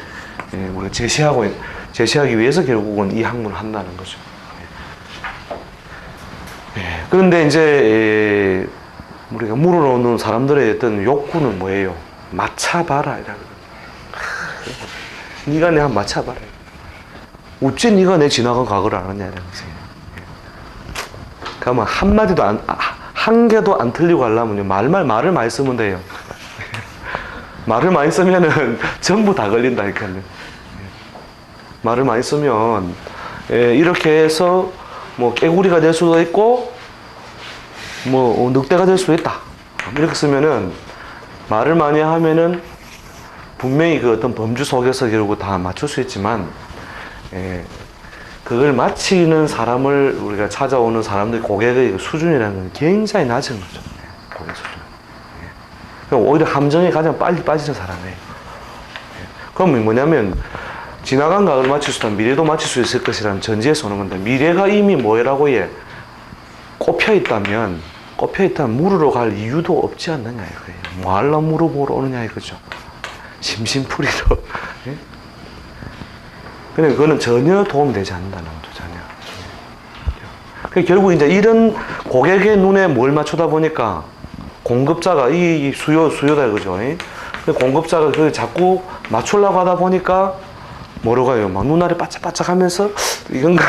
우리가 제시하기 위해서 결국은 이 학문을 한다는 거죠. 그런데 이제 우리가 물어오는 사람들의 어떤 욕구는 뭐예요? 맞춰봐라. 네가 내 한번 맞춰봐라. 어찌 네가 내 지나간 과거를 아느냐 이런 거지. 그러면 한마디도 한 개도 안 틀리고 하려면 말을 많이 쓰면 돼요. 말을 많이 쓰면은 전부 다 걸린다니까요. 말을 많이 쓰면 이렇게 해서 뭐 깨구리가 될 수도 있고 뭐 늑대가 될 수도 있다. 이렇게 쓰면은 말을 많이 하면은 분명히 그 어떤 범주 속에서 결국 다 맞출 수 있지만, 그걸 마치는 사람을 우리가 찾아오는 사람들 고객의 수준이라는 건 굉장히 낮은 거죠. 고객 수준. 그럼 오히려 함정에 가장 빨리 빠지는 사람이에요. 그럼 뭐냐면 지나간 과거를 맞출 수 있다면 미래도 맞출 수 있을 것이라는 전제에서 오는 건데, 미래가 이미 뭐라고 꼽혀 있다면 물으러 갈 이유도 없지 않느냐 이거예요. 뭐 하려고 물어보러 오느냐 이거죠. 심심풀이로. 근데 그거는 전혀 도움되지 않는다는 거죠, 전혀. 결국 이제 이런 고객의 눈에 뭘 맞추다 보니까 공급자가 이 수요다 이거죠. 공급자가 그 자꾸 맞추려고 하다 보니까 뭐로 가요? 막 눈알이 바짝바짝 하면서 이건가?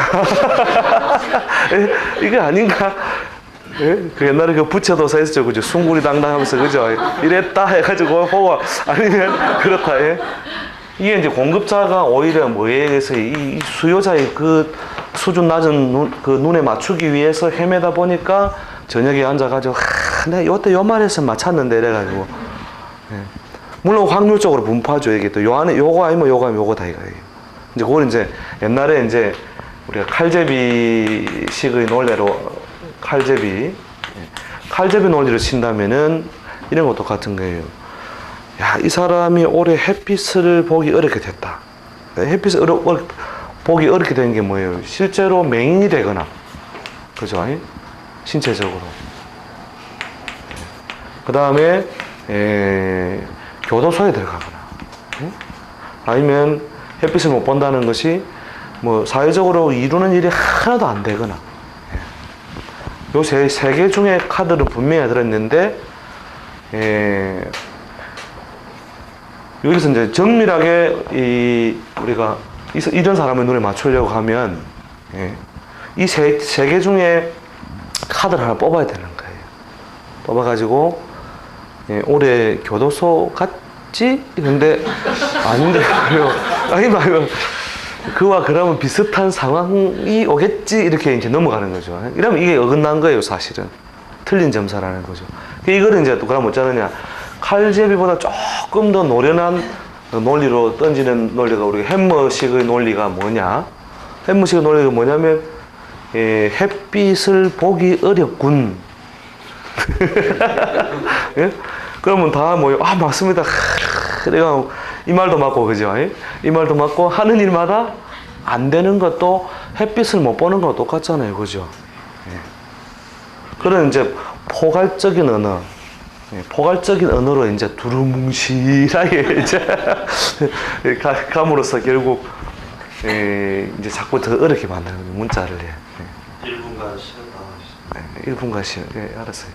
이게 아닌가? 그 옛날에 그 부처도사 있었죠, 그죠? 숭구리 당당하면서, 그죠? 이랬다 해가지고 보고 아니면 그렇다. 이게 이제 공급자가 오히려 뭐에 의해서 이 수요자의 그 수준 낮은 그 눈에 맞추기 위해서 헤매다 보니까 저녁에 앉아가지고 내가 요때 요 말에서 맞췄는데 이래가지고. 물론 확률적으로 분포하죠. 이게 또 요 안에 요거 아니면 요거다 이거예요. 이제 그걸 이제 옛날에 이제 우리가 칼제비식의 논리로 칼제비 논리를 친다면은 이런 것도 같은 거예요. 야, 이 사람이 올해 햇빛을 보기 어렵게 됐다. 햇빛을 보기 어렵게 된 게 뭐예요? 실제로 맹인이 되거나, 그죠? 신체적으로. 그 다음에 교도소에 들어가거나, 아니면 햇빛을 못 본다는 것이 뭐 사회적으로 이루는 일이 하나도 안 되거나. 요 세 개 중에 카드는 분명히 들었는데, 여기서 이제 정밀하게 우리가 이런 사람의 눈에 맞추려고 하면, 이 세 개 중에 카드를 하나 뽑아야 되는 거예요. 뽑아가지고, 올해 교도소 갔지? 근데, 아닌데, 아니면, 그와 그러면 비슷한 상황이 오겠지? 이렇게 이제 넘어가는 거죠. 이러면 이게 어긋난 거예요, 사실은. 틀린 점사라는 거죠. 이거를 이제 또 그러면 어쩌느냐. 칼제비보다 조금 더 노련한 논리로 던지는 논리가 우리가 햄머식의 논리가 뭐냐? 햄머식의 논리가 뭐냐면, 햇빛을 보기 어렵군. 예? 그러면 다 뭐요? 아, 맞습니다. 내가 이 말도 맞고, 그죠? 이 말도 맞고, 하는 일마다 안 되는 것도 햇빛을 못 보는 거랑 똑같잖아요. 그죠? 예. 그런 이제 포괄적인 언어. 예, 포괄적인 언어로 이제 두루뭉실하게 이제 감으로써 결국 이제 자꾸 더 어렵게 만드는 거예요, 문자를. 예. 1분간 쉬는 1분간 쉬는, 예, 알았어요.